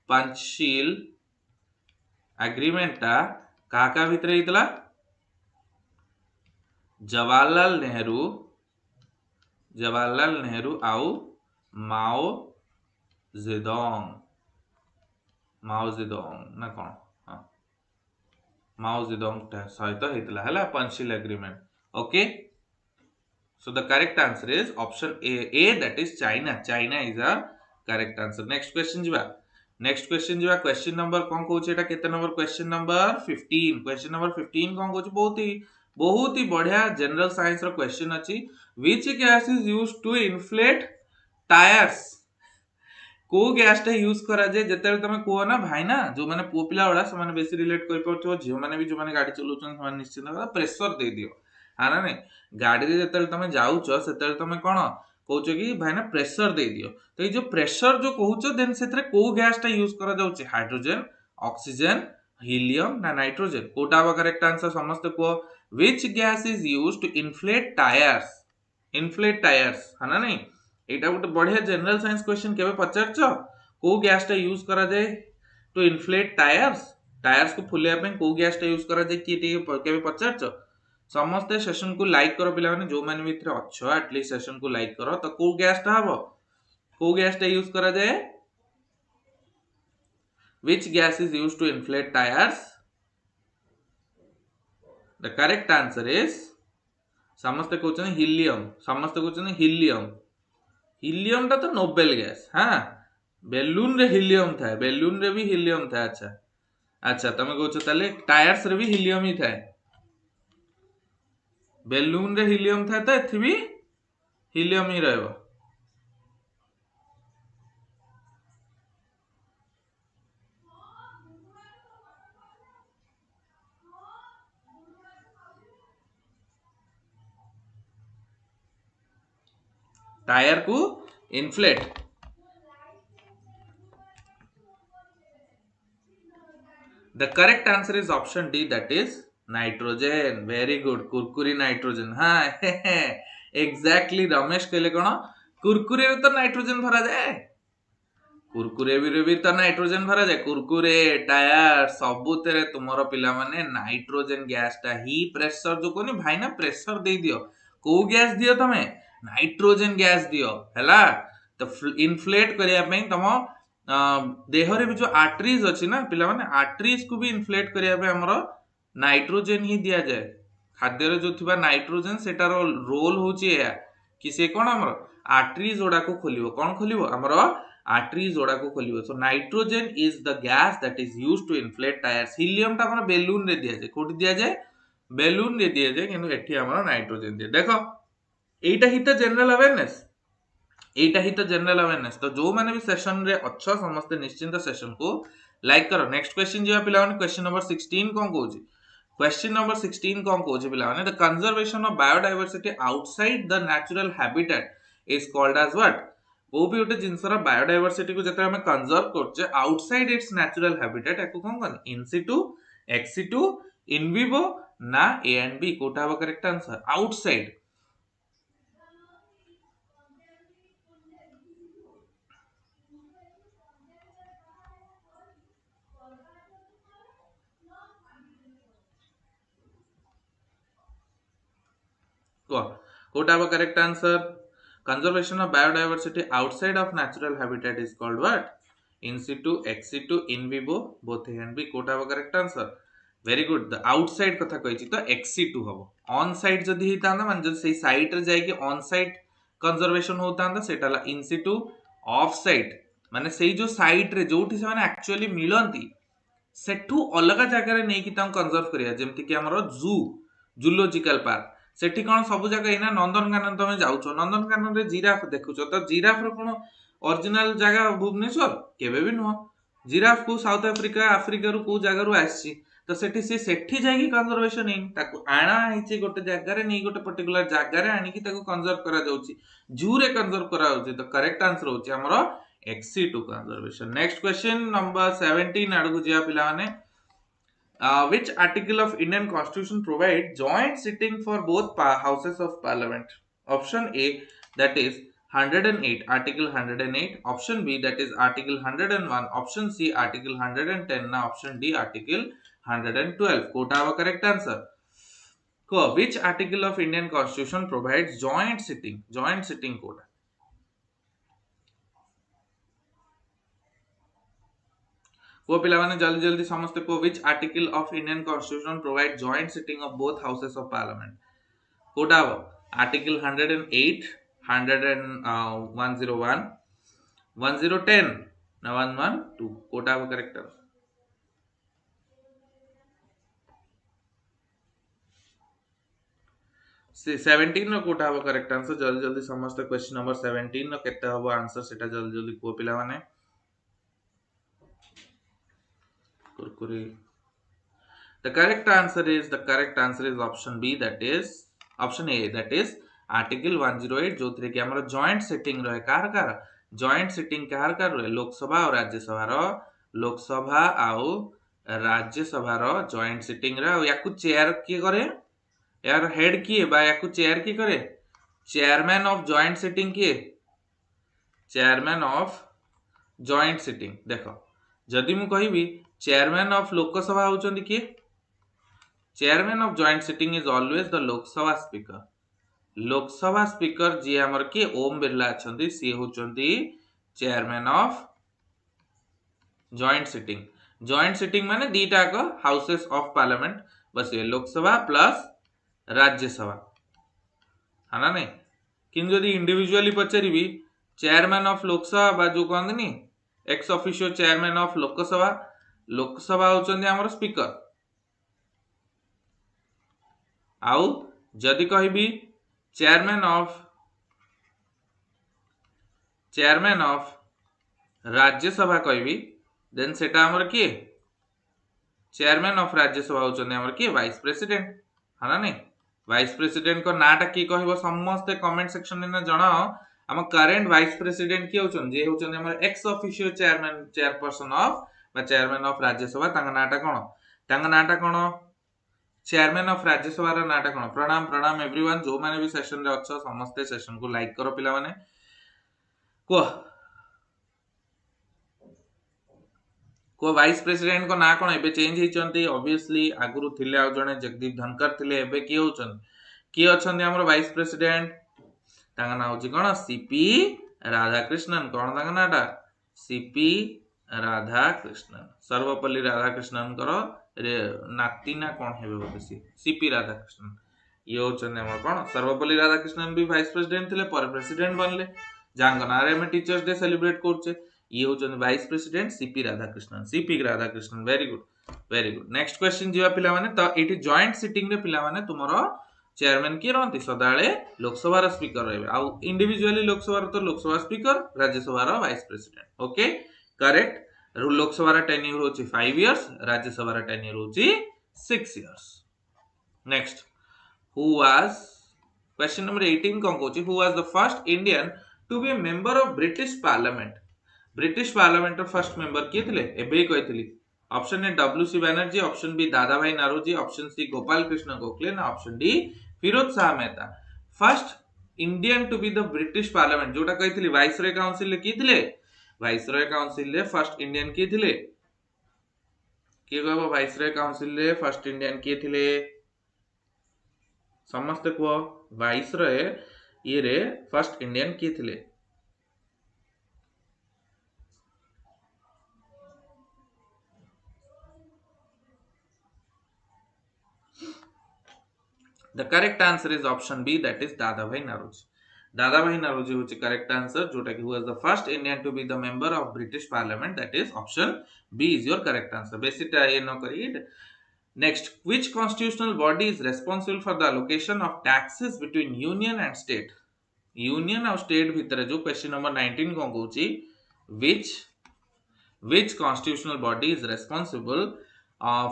पंचशील एग्रीमेंट ता काका भितरे हेतला जवाहरलाल नेहरू आउ माओ जेडोंग ना कौन हाँ माओ जेडोंग सहित हेतला हला Panchsheel agreement okay so the correct answer is option A that is China is a correct answer next question jiba question number कौन कहूची एटा केते नंबर question number 15 कौन कहूची बहुत ही बढ़िया जनरल साइंस रो क्वेश्चन अछि which gas is used to inflate tires को gas टा use करा जाए जेते तमे को ना भाई ना जो माने पो पिला वाला से माने बेसी रिलेट कर परथो झियो माने भी जो माने गाड़ी चलाउछन से माने निश्चित प्रेशर दे दियो हां ना नहीं गाड़ी रे जेते तमे जाउछो सेते तमे कोन कहउछो कि भाई ना प्रेशर दे दियो तो ये जो प्रेशर जो कहउछो देन सेतरे को गैस टा यूज करा जाउछी हाइड्रोजन ऑक्सीजन हीलियम ना नाइट्रोजन कोटा बा करेक्ट आंसर समस्त को which gas is used to inflate tyres हां ना नहीं एटा गोटे बढ़िया जनरल साइंस क्वेश्चन केबे पचारछ को गैस टा यूज करा जाए टू इन्फ्लेट टायर्स को फुलिया पे को गैस टा यूज करा जाए कि केबे पचारछ समस्त सेशन को लाइक करो पिला माने जो माने मित्र अच्छो एटलीस्ट सेशन को लाइक करो तो को गैस टा हबो को गैस टा यूज करा जाए which gas is used to inflate tyres the correct answer is समस्त कहउछन हीलियम हीलियम टा तो नोबेल गैस हाँ बेलून रे हीलियम था बेलून रे भी हीलियम था अच्छा तमे कहउछ ताले टायर्स रे भी हीलियम ही था बेलून रे हीलियम था तो एथि भी हीलियम ही रहबो टायर को inflate the correct answer is option D that is nitrogen very good कुरकुरी नाइट्रोजन हाँ एग्जैक्टली रमेश कहले कोन कुरकुरे रे तो नाइट्रोजन भरा जाए कुरकुरे भी तो नाइट्रोजन भरा जाए कुरकुरे टायर सबुतरे तुमरो पिला माने नाइट्रोजन गैस टा ही प्रेशर जो कोनी भाई ना प्रेशर दे दियो को गैस दियो तमे नाइट्रोजन गैस दियो हैला तो इन्फ्लेट करिया पे तम देह रे भी जो आर्टरीज अछि ना पिला माने आर्टरीज को भी इन्फ्लेट करिया पे हमरो नाइट्रोजन ही दिया जाए खाद्य रे जो थिबा नाइट्रोजन सेटार रोल होची या कि से कोन हमरो आर्टरीज जोड़ा को खोलिबो कोन खोलिबो हमरो आर्टरीज जोड़ा को खोलिबो so nitrogen is the gas that is used to inflate tyres helium ता हमरो बेलून रे दिया जाए कोठी दिया जाए बेलून रे दिया जाए किंतु एठी हमरो नाइट्रोजन दिया देखो एटा ही तो जनरल अवेयरनेस तो जो माने भी सेशन रे अच्छा समस्त निश्चिंत सेशन को लाइक करो नेक्स्ट क्वेश्चन जिया पिला माने क्वेश्चन नंबर 16 कोन कहूची क्वेश्चन नंबर 16 कोन कहूची पिला माने the conservation of biodiversity outside the natural habitat is called as what को भी ओटे जिंसरा बायोडायवर्सिटी को जते हमें कंजर्व करछे outside it's natural habitat echo cone cone in Situ ex situ in vivo ना ए एंड बी कोटा बा correct answer outside What are the correct answer? Conservation of biodiversity outside of natural habitat is called what? In situ, ex situ, in vivo, both A and B. What are the correct answer? Very good. The outside कथा कहिछि तो ex situ हबो. On site जदि हितांदा माने जदि सेही site रे जाय कि on site conservation होतांदा सेटाला in situ, off site माने सेही जो साइट रे जोठी से माने एक्चुअली मिलंती सेठू अलग जगह रे नै कि तां कंजर्व करिया जेमति कि हमरो जूलॉजिकल पार्क सेठी कोन सब जगह इना नंदनकानन तमे जाउछो नंदनकानन रे जिराफ देखुछो तो जिराफ रो कोन ओरिजिनल जगह भुवनेश्वर केबे भी नो जिराफ को साउथ अफ्रीका रो को जगह रो आसी तो सेठी जाई कि कंजर्वेशन इन ताको आना हिची गोटे जगह रे नै गोटे पर्टिकुलर जगह रे आनी कि ताको कंजर्व करा जाउची जू रे कंजर्व करा जाउची तो करेक्ट आंसर होची हमरो XC2 conservation. Next question number 17 adugu jiya pila mane. Which article of Indian Constitution provide joint sitting for both houses of Parliament? Option A, that is 108, Article 108. Option B, that is Article 101. Option C, Article 110. Now option D, Article 112. Quote our correct answer. Which article of Indian Constitution provides joint sitting? Joint sitting quota. पिलाने जल्दी जल्दी समझते को which article of Indian Constitution provide joint sitting of both houses of Parliament? कोटा Article 108, 101, 1010, now 112. कोटा correct. 17 नो कोटा correct answer जल्दी जल्दी समझते क्वेश्चन नंबर 17 नो केते हबो आंसर सेटा जल्दी जल्दी को पिला माने कुरकुरी. The correct answer is option B, that is option A, that is Article 108 जो थरे कि हमर जॉइंट सिटिंग रहे कार जॉइंट सिटिंग कार रहे लोकसभा और राज्यसभा रो लोकसभा आउ राज्यसभा रो जॉइंट सिटिंग रे याकु चेयर की करे यार हेड किए बा याकु चेयर की करे चेयरमैन ऑफ जॉइंट सिटिंग किए चेयरमैन ऑफ जॉइंट सिटिंग. देखो जदि मु कहिबी चेयरमैन ऑफ लोकसभा होचंदी किए chairman of joint sitting is always the Lok Sabha speaker. Lok Sabha speaker ji हमर के ओम बिरला अछंदी सी होचंदी chairman of joint sitting. Joint sitting माने दीटा को हाउसेस ऑफ पार्लियामेंट बस ये लोकसभा प्लस राज्यसभा है ना नहीं किन जदि इंडिविजुअली पचारिबी चेयरमैन ऑफ लोकसभा बा जो कहंदनी ex officio chairman of Lok Sabha Lok Sabha होचंदी हमर स्पीकर आउ जदि कहबी चेयरमैन ऑफ राज्यसभा कहबी देन सेटा हमर किए चेयरमैन ऑफ राज्यसभा होचंदी हमर किए वाइस प्रेसिडेंट है ना नहीं वाइस प्रेसिडेंट को नाटा की कहबो समस्त कमेंट सेक्शन में जणाओ हम करेंट वाइस प्रेसिडेंट की होचन जे होचन हमर एक्स ऑफिशियो चेयरपर्सन ऑफ बा चेयरमैन ऑफ राज्यसभा तांगा नाटा कोन चेयरमैन ऑफ राज्यसभा रा नाटा कोन. प्रणाम प्रणाम एवरीवन जो माने भी सेशन रे अच्छो समस्त सेशन को लाइक करो पिला माने को वाइस प्रेसिडेंट को ना कोन एबे चेंज हिचंती ऑब्वियसली आगुरु थिले आ जने जगदीप धनकर थिले एबे की होचन की अछंदी हमर वाइस प्रेसिडेंट तांगा ना होची कोन सीपी राधाकृष्णन कोन तांगा नाटा सीपी राधाकृष्णन सर्वपल्ली राधाकृष्णन करो नाती ना कोन हेबे बोले सीपी राधाकृष्णन ये होचन हमर कोन सर्वपल्ली राधाकृष्णन भी वाइस प्रेसिडेंट थिले पर प्रेसिडेंट बनले जांग नारे में टीचर्स डे सेलिब्रेट करछे ये होचन vice president CP Radhakrishnan very good. Next question जीवा पिला माने तो एटी जॉइंट सिटिंग रे पिला माने तुमरो चेयरमैन की रहंती सदाळे लोकसभा रा स्पीकर रहबे आ इंडिविजुअली लोकसभा तो लोकसभा स्पीकर राज्यसभा रा vice president. Okay correct. Lok Sabha रा टेन्यूर होची 5 इयर्स राज्यसभा रा टेन्यूर होची 6 years. Next who was question number 18 कोन कोची who was the first Indian to be a member of British parliament. British parliament first member किए थिले एबे कहितली option A WC Banerjee option B Dadabhai Naoroji option C Gopal Krishna Gokhale ना option D Firoz Shah Mehta. First Indian to be the British parliament जोटा कहितली viceroy council ले किथिले viceroy council ले फर्स्ट इंडियन किथिले के कहबो वाइसरॉय काउंसिल ले फर्स्ट इंडियन किथिले समस्त को वाइसरॉय ये रे फर्स्ट इंडियन किथिले. The correct answer is option B, that is Dadabhai Naroji. Dadabhai Naroji which is correct answer jota ki who was the first Indian to be the member of British Parliament, that is option B is your correct answer. Basically I no read. Next, which constitutional body is responsible for the allocation of taxes between union and state? Union और state भितर जो question number 19 को कहूची which constitutional body is responsible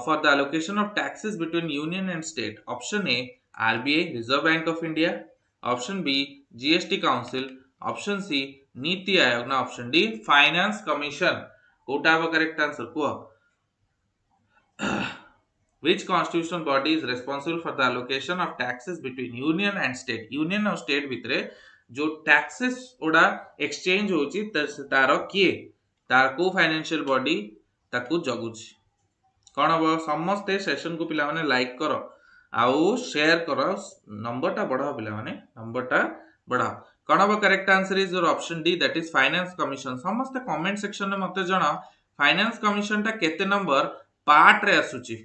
for the allocation of taxes between union and state? Option A RBI Reserve Bank of India, option B GST Council, option C NITI Aayog ना option D finance commission कोटा अब correct answer को which constitutional body is responsible for the allocation of taxes between union and state union और state भितरे जो taxes Voda exchange होची तार किए तार को फाइनेंशियल बॉडी ताकू जगुची कौन हम समस्ते सेशन को पिला माने लाइक करो आउ शेयर करो नंबर टा बढ़ाओ पिला माने नंबर टा बढ़ाओ कौन हम correct answer is your option D that is finance commission समस्ते कमेंट सेक्शन में मते जणा फाइनेंस कमिशन टा केते नंबर पार्ट रे आसुची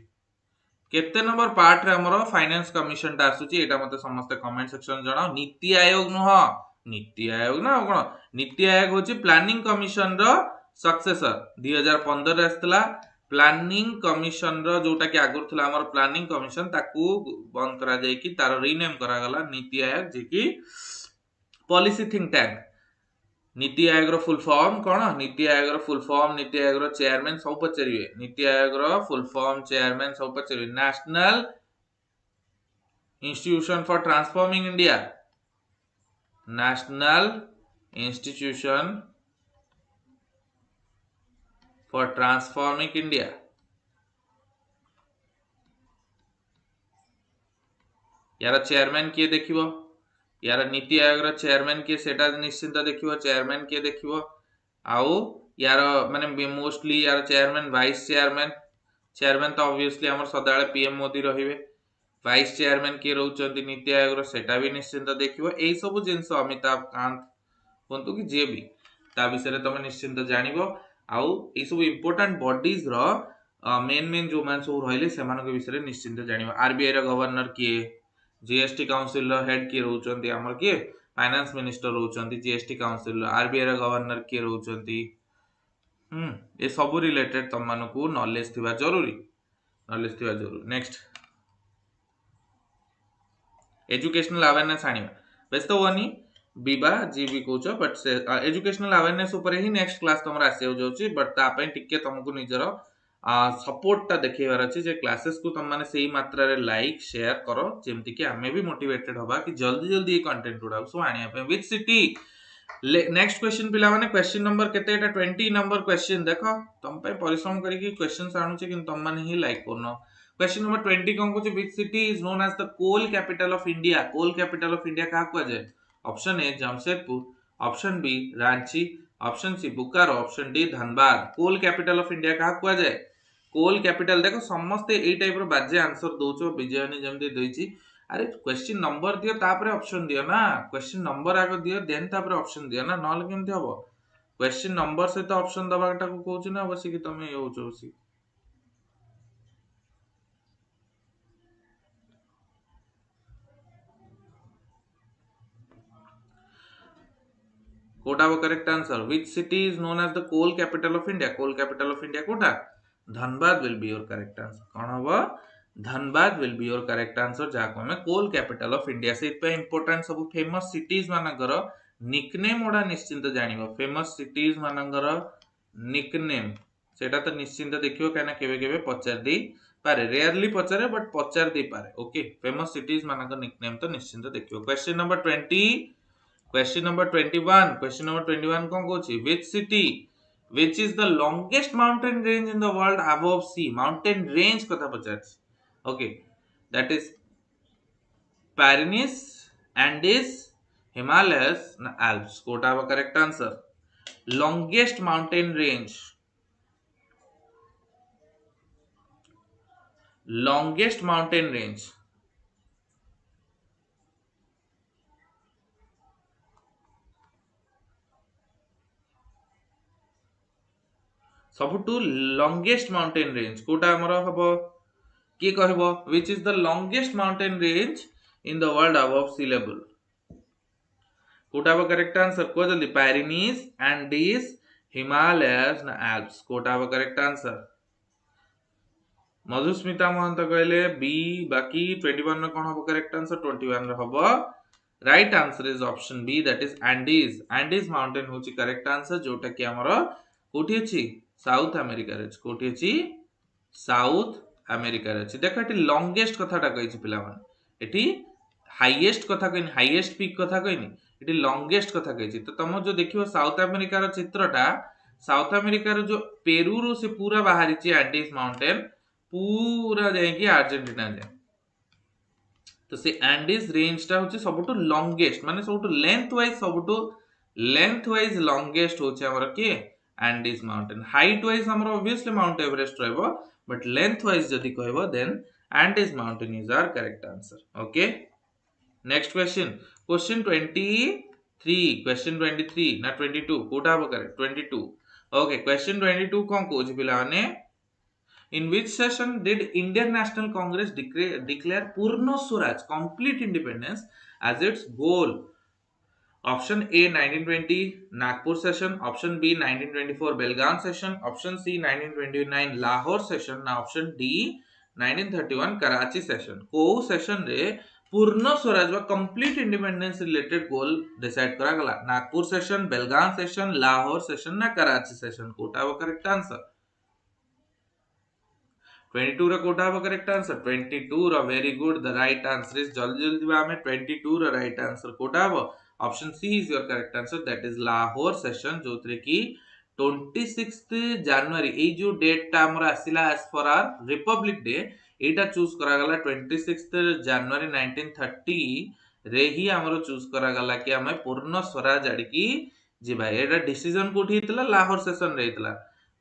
केते नंबर पार्ट रे हमरो फाइनेंस कमिशन टा आसुची एटा मते समस्त कमेंट सेक्शन जणाओ नीति आयोग ना कोन नीति आयोग होची प्लानिंग कमिशन रो सक्सेसर 2015 रे आस्तला प्लानिंग कमिशन रो जोटा कि आगुर थला हमर प्लानिंग कमिशन ताकू बंद करा जाय कि तार रीनेम करा गला नीति आयोग जे कि policy think tank NITI Aayog रो फुल फॉर्म कोन नीति आयोग रो फुल फॉर्म नीति आयोग रो चेयरमैन सब पचरिवे नीति आयोग रो फुल फॉर्म चेयरमैन सब पचरिवे national institution for transforming India national institution for transforming India यार चेयरमैन किए देखिबो यार नीति आयोग रो चेयरमैन किए सेटा निश्चिंत देखिबो चेयरमैन किए देखिबो आउ यार माने मोस्टली यार चेयरमैन वाइस चेयरमैन तो ऑब्वियसली हमर सदाळे पीएम मोदी रहिबे वाइस चेयरमैन किए रहउचंती नीति आयोग रो सेटा भी निश्चिंत देखिबो एई सब जिंस अमिताभ कांत कोंतु कि जे भी ता विषय तुम निश्चिंत जानिबो आउ एई सब इंपोर्टेंट बॉडीज रो मेन जो मान सब रहिले सेमान के विषय निश्चिंत जानिबो आरबीआई रो गवर्नर किए जीएसटी काउंसिल रो हेड किए रहउचंती हमर किए फाइनेंस मिनिस्टर रहउचंती जीएसटी काउंसिल रो आरबीआई रो गवर्नर किए रहउचंती ए सब रिलेटेड तुम मानकू नॉलेज थिबा जरूरी नेक्स्ट एजुकेशनल अवेयरनेस आनिबा व्यस्त होनी बीबा जी भी कोच बट से एजुकेशनल अवेयरनेस ऊपर ही नेक्स्ट क्लास तमरा आसे जाउची बट ता पय टिके तुमको निजर सपोर्ट टा देखैबार अछि जे क्लासेस को तुम माने सेही मात्रा रे लाइक शेयर करो जेमति कि हमें भी मोटिवेटेड होबा कि जल्दी जल्दी ये कंटेंट उडा सो आनिया पे विच सिटी नेक्स्ट क्वेश्चन पिला माने क्वेश्चन नंबर केते एटा 20 नंबर क्वेश्चन देखो तुम पे परिश्रम करी कि क्वेश्चंस आनु छै कि तुम माने ही लाइक करनो क्वेश्चन नंबर 20 कोन को which city is known as the coal capital of India का को जाय option A Jamshedpur option B Ranchi option C Bokaro option D Dhanbad coal capital of India का को जाय कोल कैपिटल देखो समस्त ए टाइप रो बाजे आंसर दोचो विजयनी जेमति देछि अरे क्वेश्चन नंबर दियो तापरे ऑप्शन दियो ना क्वेश्चन नंबर आगे दियो देन तापरे ऑप्शन दियो ना नॉल केमति हबो क्वेश्चन नंबर से तो ऑप्शन दबाटा को कहउछि ना बसी कि तमे यो होचोसी कोटा वो correct answer which city is known as the coal capital of India कोटा Dhanbad will be your correct answer कौन होबो Dhanbad will be your correct answer जाको हमें कोल कैपिटल ऑफ इंडिया से इतपे इंपोर्टेंट सब फेमस सिटीज मानकर निकनेम ओडा निश्चिंत जानिबो फेमस सिटीज मानकर निकनेम सेटा तो निश्चिंत देखियो काना केबे केबे पचार दी पारे रेयरली पचारे बट पचार दी पारे ओके फेमस सिटीज मानकर निकनेम तो निश्चिंत देखियो क्वेश्चन नंबर 21 कौन Kochi which city which is the longest mountain range in the world above sea mountain range कथा पचारछि okay that is Pyrenees Andes Himalayas na Alps कोटा व correct answer longest mountain range सबटू longest mountain range कोटा हमर हबो की कहबो which is the longest mountain range in the world above sea level कोटा व करेक्ट आंसर को जल्दी पायरेनीज एंडीज हिमालयस ना एल्प्स कोटा व करेक्ट आंसर मधुस्मिता महंत कहले बी बाकी 21 में कोन हबो करेक्ट आंसर 21 रे हबो right answer is option B that is Andes mountain होची करेक्ट आंसर जोटा कि हमर कोठी अछि साउथ अमेरिका रे कोठी अछि साउथ अमेरिका रे देखो एटी लॉन्गेस्ट कथाटा कहिछि पिला माने एटी हाईएस्ट कथा कहिनि हाईएस्ट पीक कथा कहिनि ये लॉन्गेस्ट कथा कही तो तुम जो देखियो साउथ अमेरिकार चित्रटा साउथ अमेरिकार जो पेरू रो से पूरा बाहरी एंडीज माउंटेन पूरा जाइए अर्जेंटीना जाए तो से एंडीज रेंजटा हूँ सबुठु लॉन्गेस्ट माने सबुठु लेंथ वाइज लॉन्गेस्ट होचे हमर किए एंडीज माउंटेन हाइट वाइज हमर ऑब्वियसली माउंट एवरेस्ट रहबो बट लेंथ वाइज जदि कहबो then Andes mountain is our correct answer okay next question 23 ना 22 कोटा हो करेक्ट 22 ओके क्वेश्चन 22 कोन कोच पिला माने In which session did Indian National Congress declare Purna Swaraj, complete independence, as its goal? Option A 1920 Nagpur session, Option B 1924 Belgaum session, Option C 1929 Lahore session, now Option D 1931 Karachi session. को session रे पूर्ण स्वराज व complete independence related goal decide करा गला Nagpur session बेलगाम session Lahore session ना Karachi session Kota वो correct answer 22 रा कोटा हो करेक्ट आंसर 22 रा very good the right answer is जल्दी जल्दी बा में 22 रा राइट आंसर कोटा हो option C is your correct answer that is Lahore session जोतरे की 26th जनवरी ए जो डेट ता हमर आसिला as for our republic day एटा चूज करा गला 26th जनवरी 1930 रे ही हमर चूज करा गला कि हमें पूर्ण स्वराज आड़ी की जिबा एटा डिसीजन कोठी हितला लाहौर सेशन रे हितला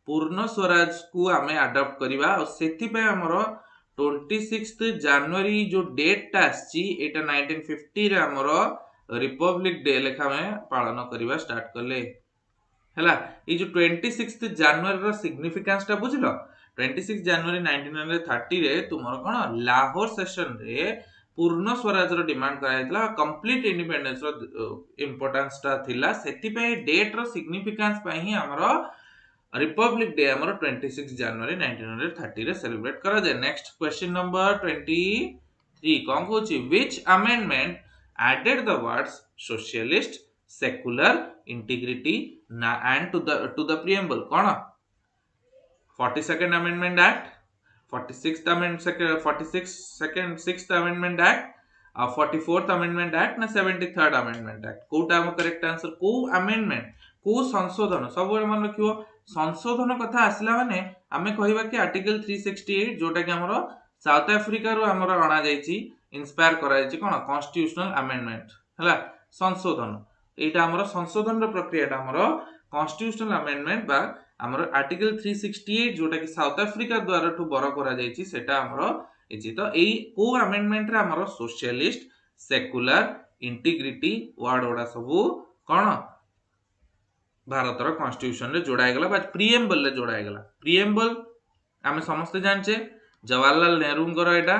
पूर्ण स्वराज को आमे अडॉप्ट करिबा और सेति पे हमर 26th जनवरी जो डेट ता आछि एटा 1950 रे हमर रिपब्लिक डे लेखा में पालन करिबा स्टार्ट करले हला ई जो 26th जनवरी रो सिग्निफिकेंस ता बुझलो 26 जनवरी 1930 रे तुमर कोन लाहौर सेशन रे पूर्ण स्वराज रो डिमांड कराइतला कंप्लीट इंडिपेंडेंस रो इंपोर्टेंस ता थिला सेति पे डेट रो सिग्निफिकेंस पई ही हमर रिपब्लिक डे हमर 26 जनवरी 1930 रे सेलिब्रेट करा जाय next question number 23 cone Kochi which amendment added the words socialist secular integrity and to the preamble cone 42nd amendment act 46th amendment 6th amendment act 44th amendment act ना 73rd amendment act Kota हम correct answer को amendment को संशोधन सब मन रखियो संशोधन कथा आसला माने आमे कहिबा कि आर्टिकल 368 जोटा कि हमरो साउथ अफ्रीका रो हमरो अणा जाईची इंस्पायर करा जाईची कोन कॉन्स्टिट्यूशनल अमेंडमेंट हला संशोधन एटा हमरो संशोधन रो प्रक्रियाटा हमरो कॉन्स्टिट्यूशनल अमेंडमेंट बा हमरो आर्टिकल 368 जोटा कि साउथ अफ्रीका द्वारा ठु बरो करा जाईची सेटा हमरो एची तो एई को अमेंडमेंट रे हमरो सोशलिस्ट सेकुलर इंटीग्रिटी वर्ड ओडा सबु कोन भारत रो कॉन्स्टिट्यूशन रे जोड़ाय गला बा प्रीएम्बल रे जोड़ाय गला प्रीएम्बल आमे समस्त जानचे जवाहरलाल नेहरू को एटा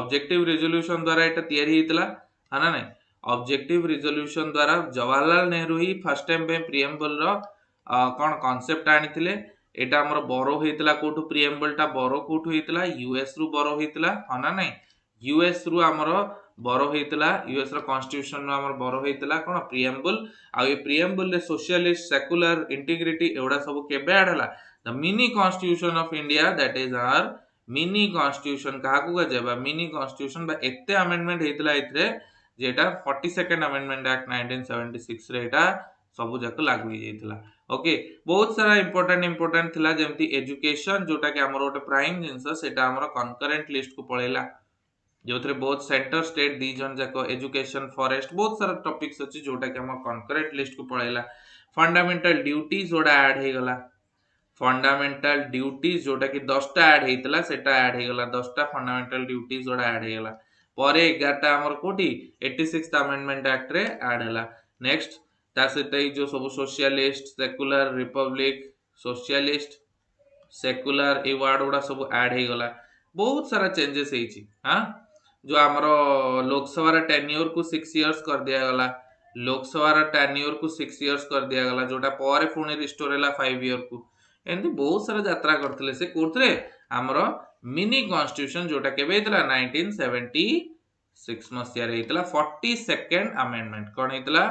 ऑब्जेक्टिव रिजोल्यूशन द्वारा एटा तयारी हितला हाना नै ऑब्जेक्टिव रिजोल्यूशन द्वारा जवाहरलाल नेहरू ही फर्स्ट टाइम पे प्रीएम्बल रो कोन कांसेप्ट आनिथिले एटा हमर बरो हितला कोठु प्रीएम्बल टा बरो कोठु हितला यूएस रु बरो हितला हाना नै यूएस रु हमर बरो हितला यूएस रो कॉन्स्टिट्यूशन हमर बरो हितला कोन प्रीएम्बल आ ये प्रीएम्बल रे सोशलिस्ट सेकुलर इंटीग्रिटी एवडा सब केबे ऐड हला the mini constitution of India that is our mini constitution कहा को जेबा मिनी कॉन्स्टिट्यूशन बा एते अमेंडमेंट हेतला इतरे जेटा 42nd अमेंडमेंट एक्ट 1976 रे एटा सब जक लागू हो जाइतला ओके बहुत सारा इंपोर्टेंट थिला जेमती एजुकेशन जोटा कि हमर ओटे प्राइम जिंस सेटा हमर कनकरेंट लिस्ट को पळेला जोथरे बहुत सेंटर स्टेट दी जन जाको एजुकेशन फॉरेस्ट बहुत सारा टॉपिक्स अछि जोटा कि हमर कनकरेंट लिस्ट को पळेला फंडामेंटल ड्यूटीज जोड़ा ऐड हे गला फंडामेंटल ड्यूटीज जोटा कि 10 टा ऐड हेतला सेटा ऐड हे गला 10 टा फंडामेंटल ड्यूटीज जोड़ा ऐड हे गला परे 11 टा हमर कोठी 86th अमेंडमेंट एक्ट रे ऐड हला नेक्स्ट ता सेतै जो सब socialist secular republic socialist secular ए वर्ड ओडा सब ऐड हे गला बहुत सारा चेंजेस हेछि हां जो हमरो लोकसभा रा टेन्योर को 6 इयर्स कर दिया गला लोकसभा रा टेन्योर को 6 इयर्स कर दिया गला जोटा परे पुणी रिस्टोर हला 5 इयर को एंती बहुत सारा यात्रा करथिले से कोथरे हमरो मिनी कॉन्स्टिट्यूशन जोटा केबे हेतला 1976 मसिया रे हेतला 42nd अमेंडमेंट कोन हेतला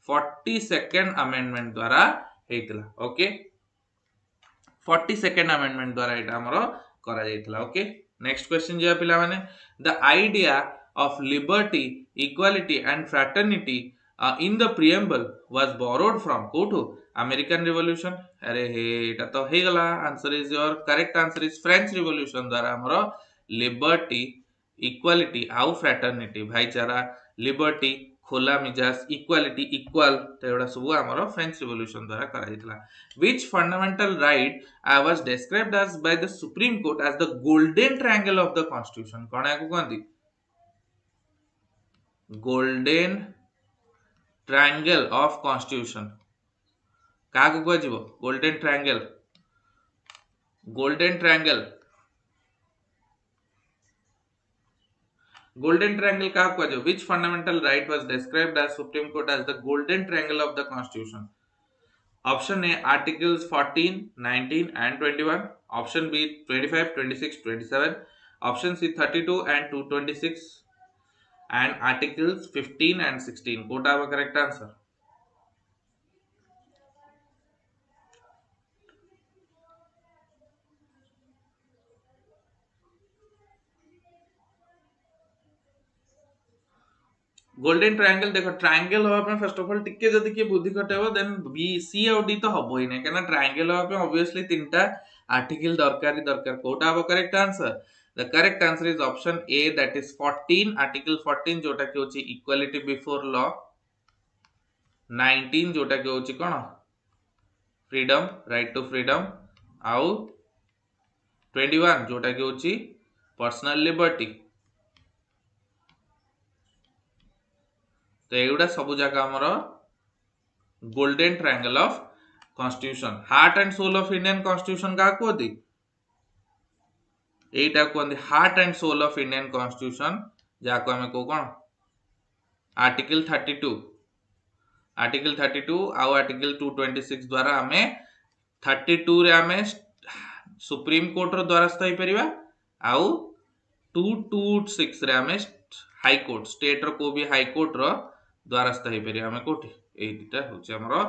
42nd अमेंडमेंट द्वारा हेतला ओके 42nd अमेंडमेंट द्वारा एटा हमरो करा जायतला ओके नेक्स्ट क्वेश्चन जे पिला माने the idea of liberty equality and fraternity in the preamble was borrowed from कोठो अमेरिकन रिवॉल्यूशन अरे हे एटा तो हे गला answer is your correct answer is French revolution द्वारा हमरो लिबर्टी इक्वालिटी आउ फ्रैटर्निटी भाईचारा लिबर्टी खोला मिजाज इक्वालिटी इक्वल तो एडा सब हमरो फ्रेंच रिवॉल्यूशन द्वारा करा जितला which fundamental right was described as by the supreme court as the golden triangle of the constitution कोना को कहंदी golden triangle of constitution का को कहजिवो golden triangle golden triangle golden triangle का कहजिवो which fundamental right was described as supreme court as the golden triangle of the constitution option A articles 14 19 and 21 option B 25 26 27 option C 32 and 226 and articles 15 and 16 Kota वा correct answer golden triangle देखो triangle होबा पे first of all टिके जदी के बुद्धि खटेबो then B C और D तो हबो ही नै केना ट्रायंगल होबा पे ऑब्वियसली तीनटा आर्टिकल दरकार कोटा हबो correct answer the correct answer is option A that is 14 article 14 जोटा के होची इक्वालिटी बिफोर लॉ 19 जोटा के होची कोन फ्रीडम राइट टू फ्रीडम आउ 21 जोटा के होची पर्सनल लिबर्टी तो एगुडा सब जगह हमर golden triangle of constitution heart and soul of Indian constitution का कोदी एटा कोंदी heart and soul of Indian constitution जाको हमें को कोन आर्टिकल 32 आउ आर्टिकल 226 द्वारा हमें 32 रे हमें सुप्रीम कोर्ट रो द्वारा स्थायी परिबा आउ 226 रे हमें हाई कोर्ट स्टेट रो को भी हाई कोर्ट रो द्वारस्थ हो पारे हमें कोठी एटा होचे हमरो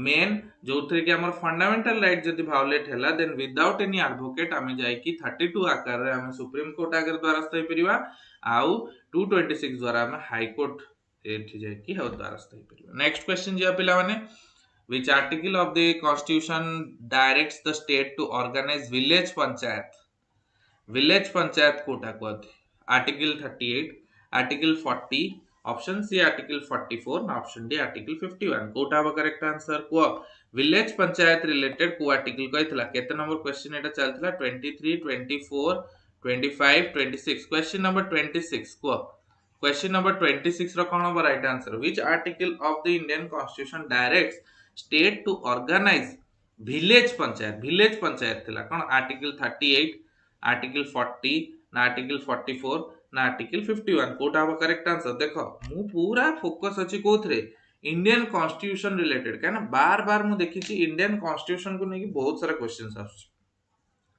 मेन जोथरे के हमर फंडामेंटल राइट जदी वायोलेट हैला देन विदाउट एनी एडवोकेट हमें जाय कि 32 आकार रे हमें सुप्रीम कोर्ट आगर द्वारस्थ हो परिबा आउ 226 द्वारा हमें हाई कोर्ट एठी जाय कि हो द्वारस्थ हो परिबा नेक्स्ट क्वेश्चन जे पिला माने which article of the constitution directs the state to organize village panchayat कोटा कोथि article 38 article 40 option C article 44 ना ऑप्शन डी आर्टिकल 51 कोटा हबा करेक्ट आंसर को विलेज पंचायत रिलेटेड को आर्टिकल कहथला केते नंबर क्वेश्चन एटा चलथला 23 24 25 26 क्वेश्चन नंबर 26 को क्वेश्चन नंबर 26 रो कोन हबा right answer which article of the Indian constitution directs state to organize village panchayat थिला कोन आर्टिकल 38 आर्टिकल 40 ना आर्टिकल 44 ना आर्टिकल 51 कोटा हबा करेक्ट आंसर देखो मु पूरा फोकस अछि कोथरे इंडियन कॉन्स्टिट्यूशन रिलेटेड कहना बार बार मु देखि छी इंडियन कॉन्स्टिट्यूशन को नेकी बहुत सारा क्वेश्चंस आछी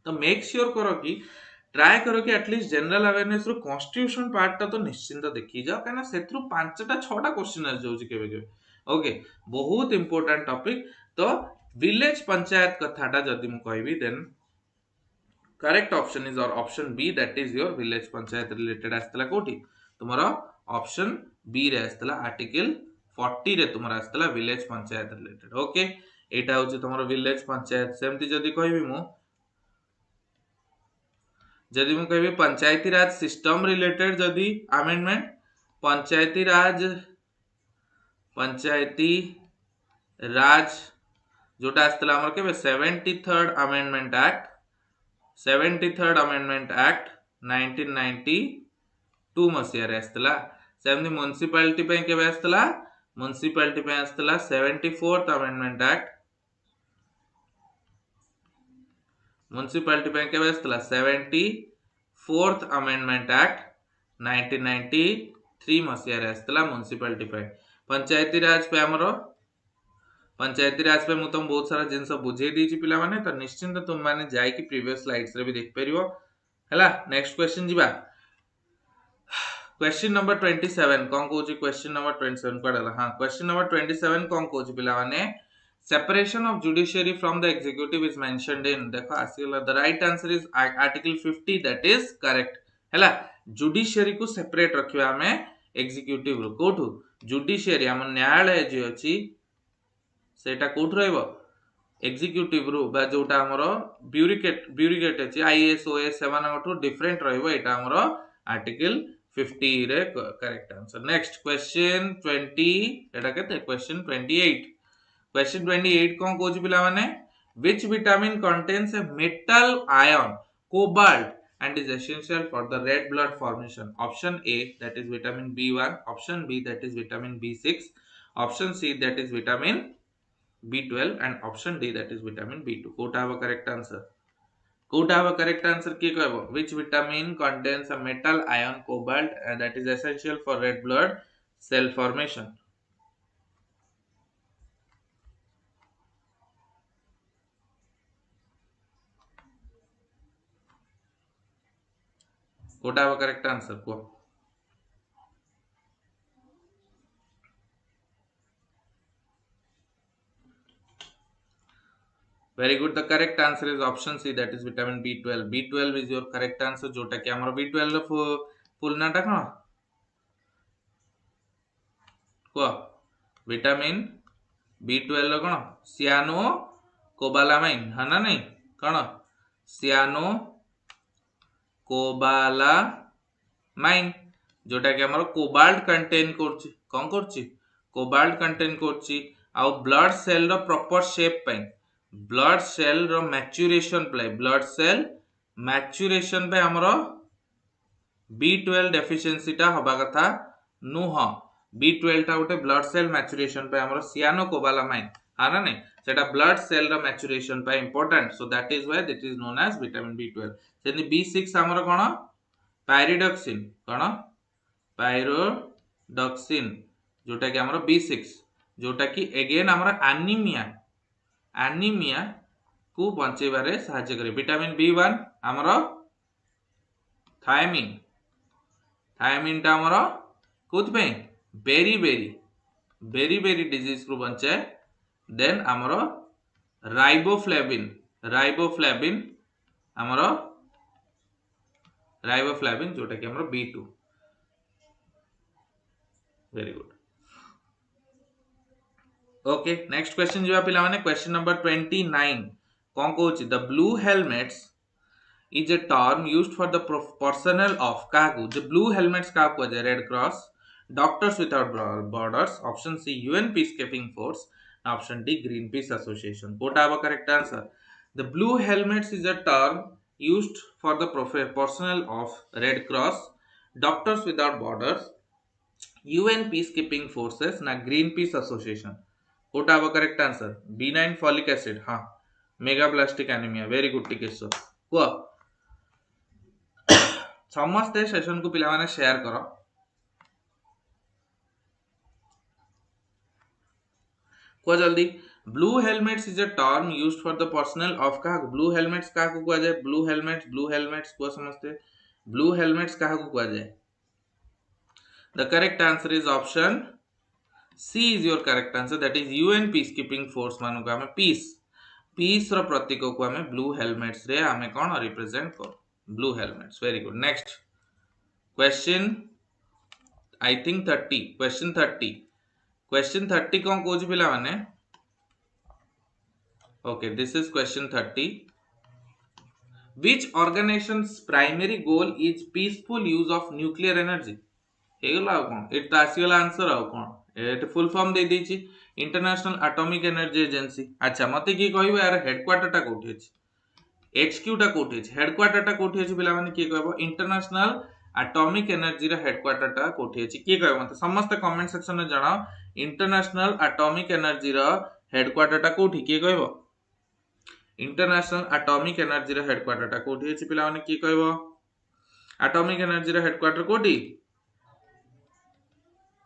तो मेक श्योर करो कि ट्राई करो कि एटलीस्ट जनरल अवेयरनेस रो कॉन्स्टिट्यूशन पार्ट तो निश्चिंत देखि जाओ कहना सेथरु 5टा 6टा क्वेश्चन आ जाउची केबे केबे ओके बहुत इंपोर्टेंट टॉपिक तो विलेज पंचायत कथाटा जदी मु कहबी देन करेक्ट ऑप्शन इज और option B that is your village panchayat related आस्तला कोठी तुम्हारा ऑप्शन बी रे आस्तला आर्टिकल 40 रे तुम्हारा आस्तला विलेज पंचायत रिलेटेड ओके एटा होची तुम्हारा विलेज पंचायत सेमती जदी कहबी मु कहबी पंचायती राज सिस्टम रिलेटेड जदी अमेंडमेंट पंचायती राज जोटा आस्तला हमर केबे 73rd amendment act 73rd amendment act 1992 मसिया रे आस्तला सेमनी म्युनिसिपैलिटी पे केबे आस्तला म्युनिसिपैलिटी पे आस्तला 74th अमेंडमेंट एक्ट म्युनिसिपैलिटी पे केबे आस्तला 74th अमेंडमेंट एक्ट 1993 मसिया रे आस्तला म्युनिसिपैलिटी पे पंचायती राज पे हमरो पंचायती राज पे मु तुम बहुत सारा जिनस बुझे दीची पिला माने तो निश्चिंत तुम माने जाय कि प्रीवियस स्लाइड्स रे भी देख परिबो हला नेक्स्ट क्वेश्चन जीवा क्वेश्चन नंबर 27 कोन कहूची क्वेश्चन नंबर 27 पडला हां क्वेश्चन नंबर 27 कोन कहूची पिला माने separation of judiciary from the executive is mentioned in देखो आसीला the right answer is article 50 that is correct हला जुडिशियरी को सेपरेट रखिबा हमें एग्जीक्यूटिव रो कोठू जुडिशियरी आम न्यायालय जी अच्छी सेटा कोठ रहइबो एग्जीक्यूटिव रु बा जोटा हमरो ब्यूरोक्रेट अछि आईएएस ओएस सेमानठो डिफरेंट रहइबो एटा हमरो आर्टिकल 50 रे करेक्ट आंसर नेक्स्ट क्वेश्चन 20 एटा केते क्वेश्चन 28 क्वेश्चन 28 कोन कोच पिला माने which vitamin contains a metal ion cobalt and is essential for the red blood formation option A that is vitamin B1 option B that is vitamin B6 option C that is vitamin B12 and option D that is vitamin B2 Kota have a correct answer Kota have a correct answer किए कहबो which vitamin contains a metal ion cobalt and that is essential for red blood cell formation Kota have a correct answer को very good the correct answer is option C that is vitamin B12 B12 is your correct answer जोटा कि हमर B12 रो full नाटा कोन को vitamin B12 कोन सियानो cobalamin है ना नहीं कोन सियानो cobalamin जोटा कि हमर कोबाल्ट कंटेन करछि कोन करछि कोबाल्ट कंटेन करछि आ ब्लड सेल रो प्रॉपर शेप पे ब्लड सेल रो मैच्यूरेशन पे ब्लड सेल मैच्यूरेशन पे हमरो B12 डेफिशिएंसी टा होबा कथा नुह B12 टा उटे ब्लड सेल मैच्यूरेशन पे हमरो सियानो कोबालामाइन हाना नहीं सेटा ब्लड सेल रो मैच्यूरेशन पे important so that is why that is known as vitamin B12 सेनी B6 हमरो कोन पायरिडॉक्सिन कोन पायरिडॉक्सिन जोटा कि हमरो B6 जोटा कि अगेन हमरो एनीमिया को बंचेबारे सहायता करे विटामिन B1 हमरो थायमिन टा हमरो कोथ पे बेरी डिजीज को बंचे देन हमरो राइबोफ्लेविन हमरो राइबोफ्लेविन जोटा कि हमरो B2 very good okay next question जो पिला माने क्वेश्चन नंबर 29 कोन कहूची the blue helmets is a term used for the personnel of kagu the blue helmets का को red cross doctors without borders option C UN peacekeeping force option D green peace association कोटा अब correct answer the blue helmets is a term used for the personnel of red cross doctors without borders UN peacekeeping forces na greenpeace association कोटा अब correct answer B9 folic acid हाँ megaloblastic anaemia very good Tikeshwar को समस्ते session को पिला माने share करो को जल्दी blue helmets is a term used for the personal of का ब्लू हेलमेट्स का को जाए ब्लू हेलमेट्स को समझते ब्लू हेलमेट्स का को जाए the correct answer is option C is your correct answer that is UN peace keeping force मानु का हमें पीस रो प्रतीक को हमें ब्लू हेलमेट्स रे हमें कोन रिप्रेजेंट कर blue helmets very good next question I think 30 question 30 कौन कोच पिला माने okay this is question 30 which organization's primary goal is peaceful use of nuclear energy हेगला कोन एटा आसीगला आंसर आ कोन एट फुल फॉर्म दे देछि इंटरनेशनल एटॉमिक एनर्जी एजेंसी अच्छा मते की कहबो यार हेडक्वार्टर टा कोठी अछि एचक्यू टा कोठी अछि हेडक्वार्टर टा कोठी अछि पिला माने की कहबो इंटरनेशनल एटॉमिक एनर्जी रा हेडक्वार्टर टा कोठी अछि की कहबो मते समस्त कमेंट सेक्शन में जणाओ इंटरनेशनल एटॉमिक एनर्जी रा हेडक्वार्टर टा कोठी की कहबो इंटरनेशनल एटॉमिक एनर्जी रा हेडक्वार्टर टा कोठी अछि पिला माने की कहबो एटॉमिक एनर्जी रा हेडक्वार्टर कोठी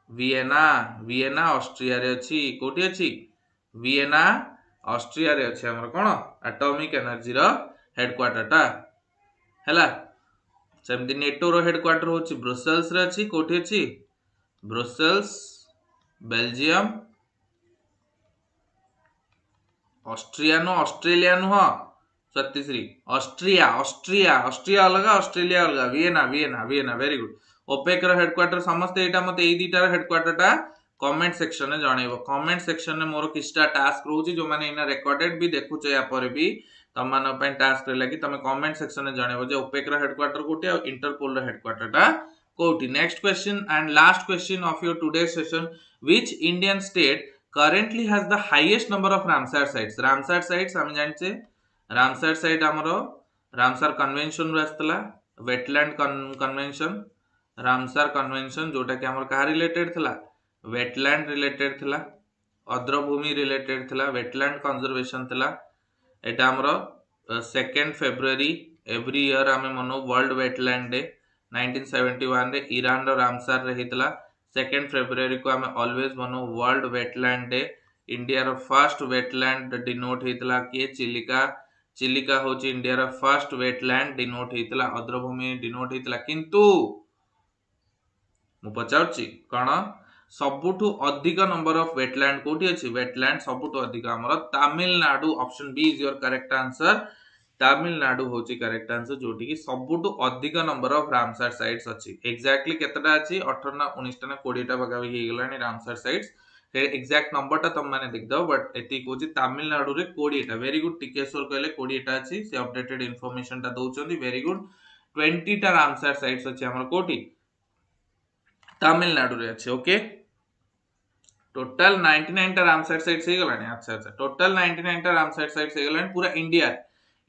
वियना ऑस्ट्रिया रे अछि कोठी अछि वियना ऑस्ट्रिया रे अछि हमर कोन एटॉमिक एनर्जी रा हेडक्वार्टर टा हैला सेमति नेटो रो हेडक्वार्टर होछि ब्रुसेल्स रे अछि कोठी अछि ब्रुसेल्स बेल्जियम ऑस्ट्रेलिया नु सत्यश्री ऑस्ट्रिया अलग ऑस्ट्रेलिया अलग वियना वेरी गुड ओपेक रो हेडक्वार्टर समस्त एटा मते ए दीटा रो हेडक्वार्टर टा कमेंट सेक्शन में जनइब कमेंट सेक्शन में मोर किछटा टास्क रोची जो माने इना रिकॉर्डेड भी देखुछ या पर भी तम मान पय टास्क रहला कि तमे कमेंट सेक्शन में जनइब जे ओपेक रा हेडक्वार्टर कोठी और इंटरपोल रा हेडक्वार्टर टा कोठी। Next question and last question of your today session, which Indian state currently has the highest number of Ramsar sites? Ramsar sites हम जानचे रामसर साइट हमरो रामसर कन्वेंशन रो आस्तला wetland convention Ramsar convention जोटा कि हमर कहा related थला wetland related थला अद्रभूमि related थला wetland conservation थला एटा हमरो 2 फेब्रुआरी एवरी ईयर आमे मनो वर्ल्ड वेटलैंड डे 1971 रे ईरान रो रामसर रे हितला 2 फेब्रुआरी को आमे ऑलवेज मनो वर्ल्ड वेटलैंड डे। इंडिया रो फर्स्ट वेटलैंड डिनोट हितला के चिलिका चिलिका होची इंडिया रो फर्स्ट वेटलैंड डिनोट हितला अद्रभूमि डिनोट हितला किंतु मु पचाउची कोन सबुठु अधिक नंबर ऑफ वेटलैंड कोठी अछि वेटलैंड सबुठु अधिक हमर Tamil Nadu option B is your correct answer. Tamil Nadu होची करेक्ट आंसर जोटी की सबुठु अधिक नंबर ऑफ रामसर साइट्स अछि। एग्जैक्टली केतटा अछि 18 ना 19 टा ना 20 टा बगा ही गेलानी रामसर साइट्स एग्जैक्ट नंबर टा तुम माने देख दो बट एति कोची तमिलनाडु रे 20 टा वेरी गुड टिकेश्वर कहले 20 टा अछि से अपडेटेड इंफॉर्मेशन टा दउचंदी वेरी गुड 20 टा रामसर साइट्स अछि हमर कोठी तमिलनाडु रे अछि ओके टोटल 99 टा रामसर साइट्स हे गलानी अच्छा अच्छा टोटल 99 टा रामसर साइट्स हे गलानी पूरा इंडिया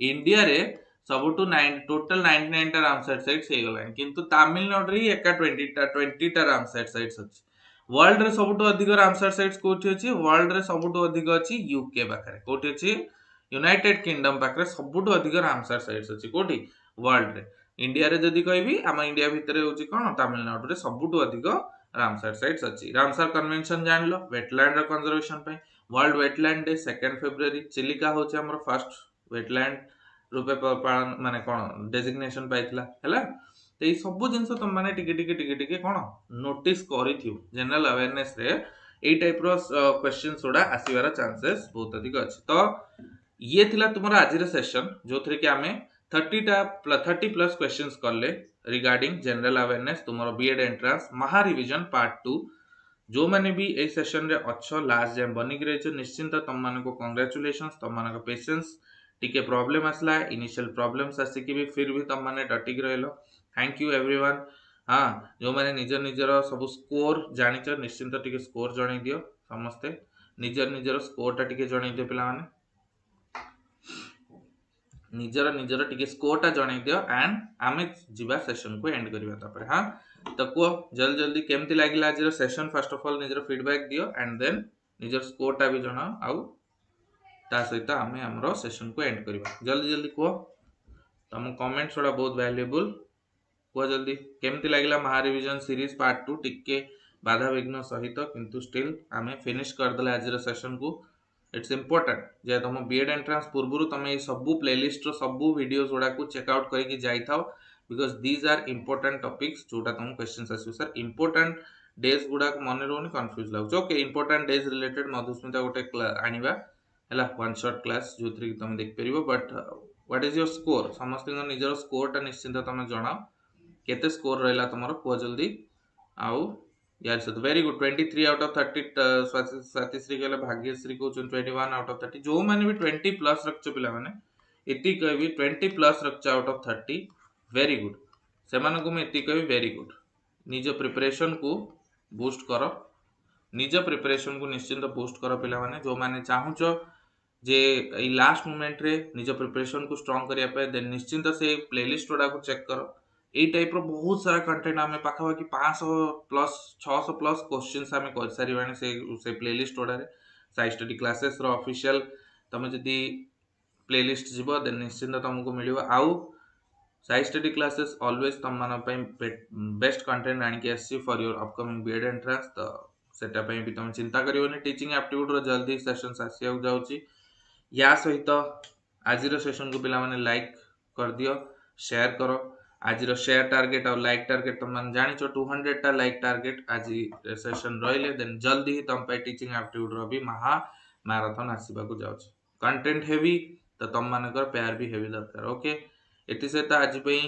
इंडिया रे सबुटु 9 टोटल 99 टा रामसर साइट्स हे गलानी किंतु तमिलनाडु रे एका 20 टा रामसर साइट्स अछि। वर्ल्ड रे सबुटु अधिक रामसर साइट्स कोठी अछि वर्ल्ड रे सबुटु अधिक अछि यूके पाखरे कोठी अछि यूनाइटेड किंगडम पाखरे सबुटु अधिक रामसर साइट्स अछि कोठी वर्ल्ड रे। इंडिया रे जदी कहबी हम इंडिया भितरे होची कोन तमिलनाडु रे सबुटु अधिक रामसर साइट्स अछि। रामसर कन्वेंशन जानलो वेटलैंड रो कंजर्वेशन पे world wetland day 2 February Chilika होची हमर फर्स्ट वेटलैंड रूपे पालन माने कोन डेजिग्नेशन पाइतला हैला तो ये सब जिनस तुम माने टिके कोन नोटिस करिथिउ जनरल अवेयरनेस रे ए टाइप रो क्वेश्चंस ओडा आसीबार चांसेस बहुत अधिक अछि। तो ये थिला तुमरा आज रे सेशन जोथरे कि आमे 30 प्लस क्वेश्चंस करले रिगार्डिंग जनरल अवेयरनेस तुमरो बीएड एंट्रेंस महा रिवीजन पार्ट 2 जो माने भी ए सेशन रे अच्छो लास्ट जेम बनी गरे छ निश्चिंत तुम माने को कांग्रेचुलेशंस तुम माने को पेशेंस टिके प्रॉब्लम आसला इनिशियल प्रॉब्लम्स आसी कि भी फिर भी तुम माने डटिक रहलो थैंक यू एवरीवन। हां जो माने निजर निजर सब स्कोर जानि छ निश्चिंत टिके स्कोर जणै दियो समस्ते निजर निजर स्कोर टा टिके जणै दियो पिला माने निजर निजर टिके स्कोर टा जणै दियो एंड आमे जिबा सेशन को एंड करबा तापर। हां तो को जल्दी जल्दी केमति लागिला आज रो सेशन फर्स्ट ऑफ ऑल निजर फीडबैक दियो एंड देन निजर स्कोर टा भी जणा आउ ता सहित आमे हमरो सेशन को एंड करबा जल्दी जल्दी को तम कमेंट्स ओडा बहुत वैल्यूएबल को जल्दी केमति लागिला महा रिवीजन सीरीज पार्ट 2 टिके बाधा विघ्न सहित किंतु स्टिल आमे फिनिश कर दले आज रो सेशन को इट्स इंपोर्टेंट जे तुम बीएड एंट्रेंस पूर्वरु तुम ए सब प्लेलिस्ट रो सब वीडियोस ओडा को चेक आउट करके जाई थाओ because these are important topics जोटा तुम क्वेश्चंस आसु सर इंपोर्टेंट डेज गुडा को मन रोनी कंफ्यूज लागो okay important days related Madhusmita गोटे आनिबा हैला वन शॉट क्लास जोथरे कि तुम देख परिबो but what is your score समस्त निजर स्कोर टा निश्चिंत तुम जणाओ केते स्कोर रहला तुमरो को जल्दी आउ यार से वेरी गुड 23 आउट ऑफ 30 स्वातिश्री गेले भाग्यश्री को 21 आउट ऑफ 30 जो माने भी 20 प्लस रखचो पिला माने इति कहबी 20 प्लस रखचो आउट ऑफ 30 वेरी गुड से माने को मैं इति कहबी वेरी गुड निज प्रिपरेशन को बूस्ट करो निज प्रिपरेशन को निश्चिंत बूस्ट करो पिला माने जो माने चाहुचो जे ई लास्ट मोमेंट रे निज प्रिपरेशन को स्ट्रांग करिया पे देन निश्चिंत से प्लेलिस्ट ओडा को चेक करो ए टाइप रो बहुत सारा कंटेंट हमें पाखा कि 500 प्लस 600 प्लस क्वेश्चंस हमें कर सारी बाने से प्लेलिस्ट ओडा रे साइ स्टडी क्लासेस रो ऑफिशियल तमे जदी प्लेलिस्ट जीवो देन निश्चिंत तुमको मिलियो आउ साइ स्टडी क्लासेस ऑलवेज तुम माना पे बेस्ट कंटेंट आनी के आसी for your upcoming BEd entrance तो सेटा पे भी तुम चिंता करियोनी टीचिंग एप्टीट्यूड रो जल्दी सेशंस आसी जाउची या सहित आज सेशन को पिला माने लाइक कर दियो शेयर करो आज शेयर टारगेट और लाइक टारगेट तुम मन जानि छ 200 टा लाइक टारगेट आज सेशन रहिले देन जल्दी ही तुम पे टीचिंग एप्टीट्यूड रो भी महा मैराथन आसीबा को जाउछ कंटेंट हेवी तो तुम मानकर प्यार भी हेवी दरकार ओके एति से आज पे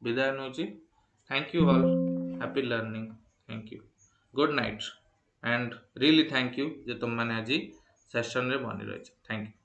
विदाय नउची thank you all happy learning thank you good night. And really thank you जे तुम मैंने आज सेशन रे बनी रही। Thank you.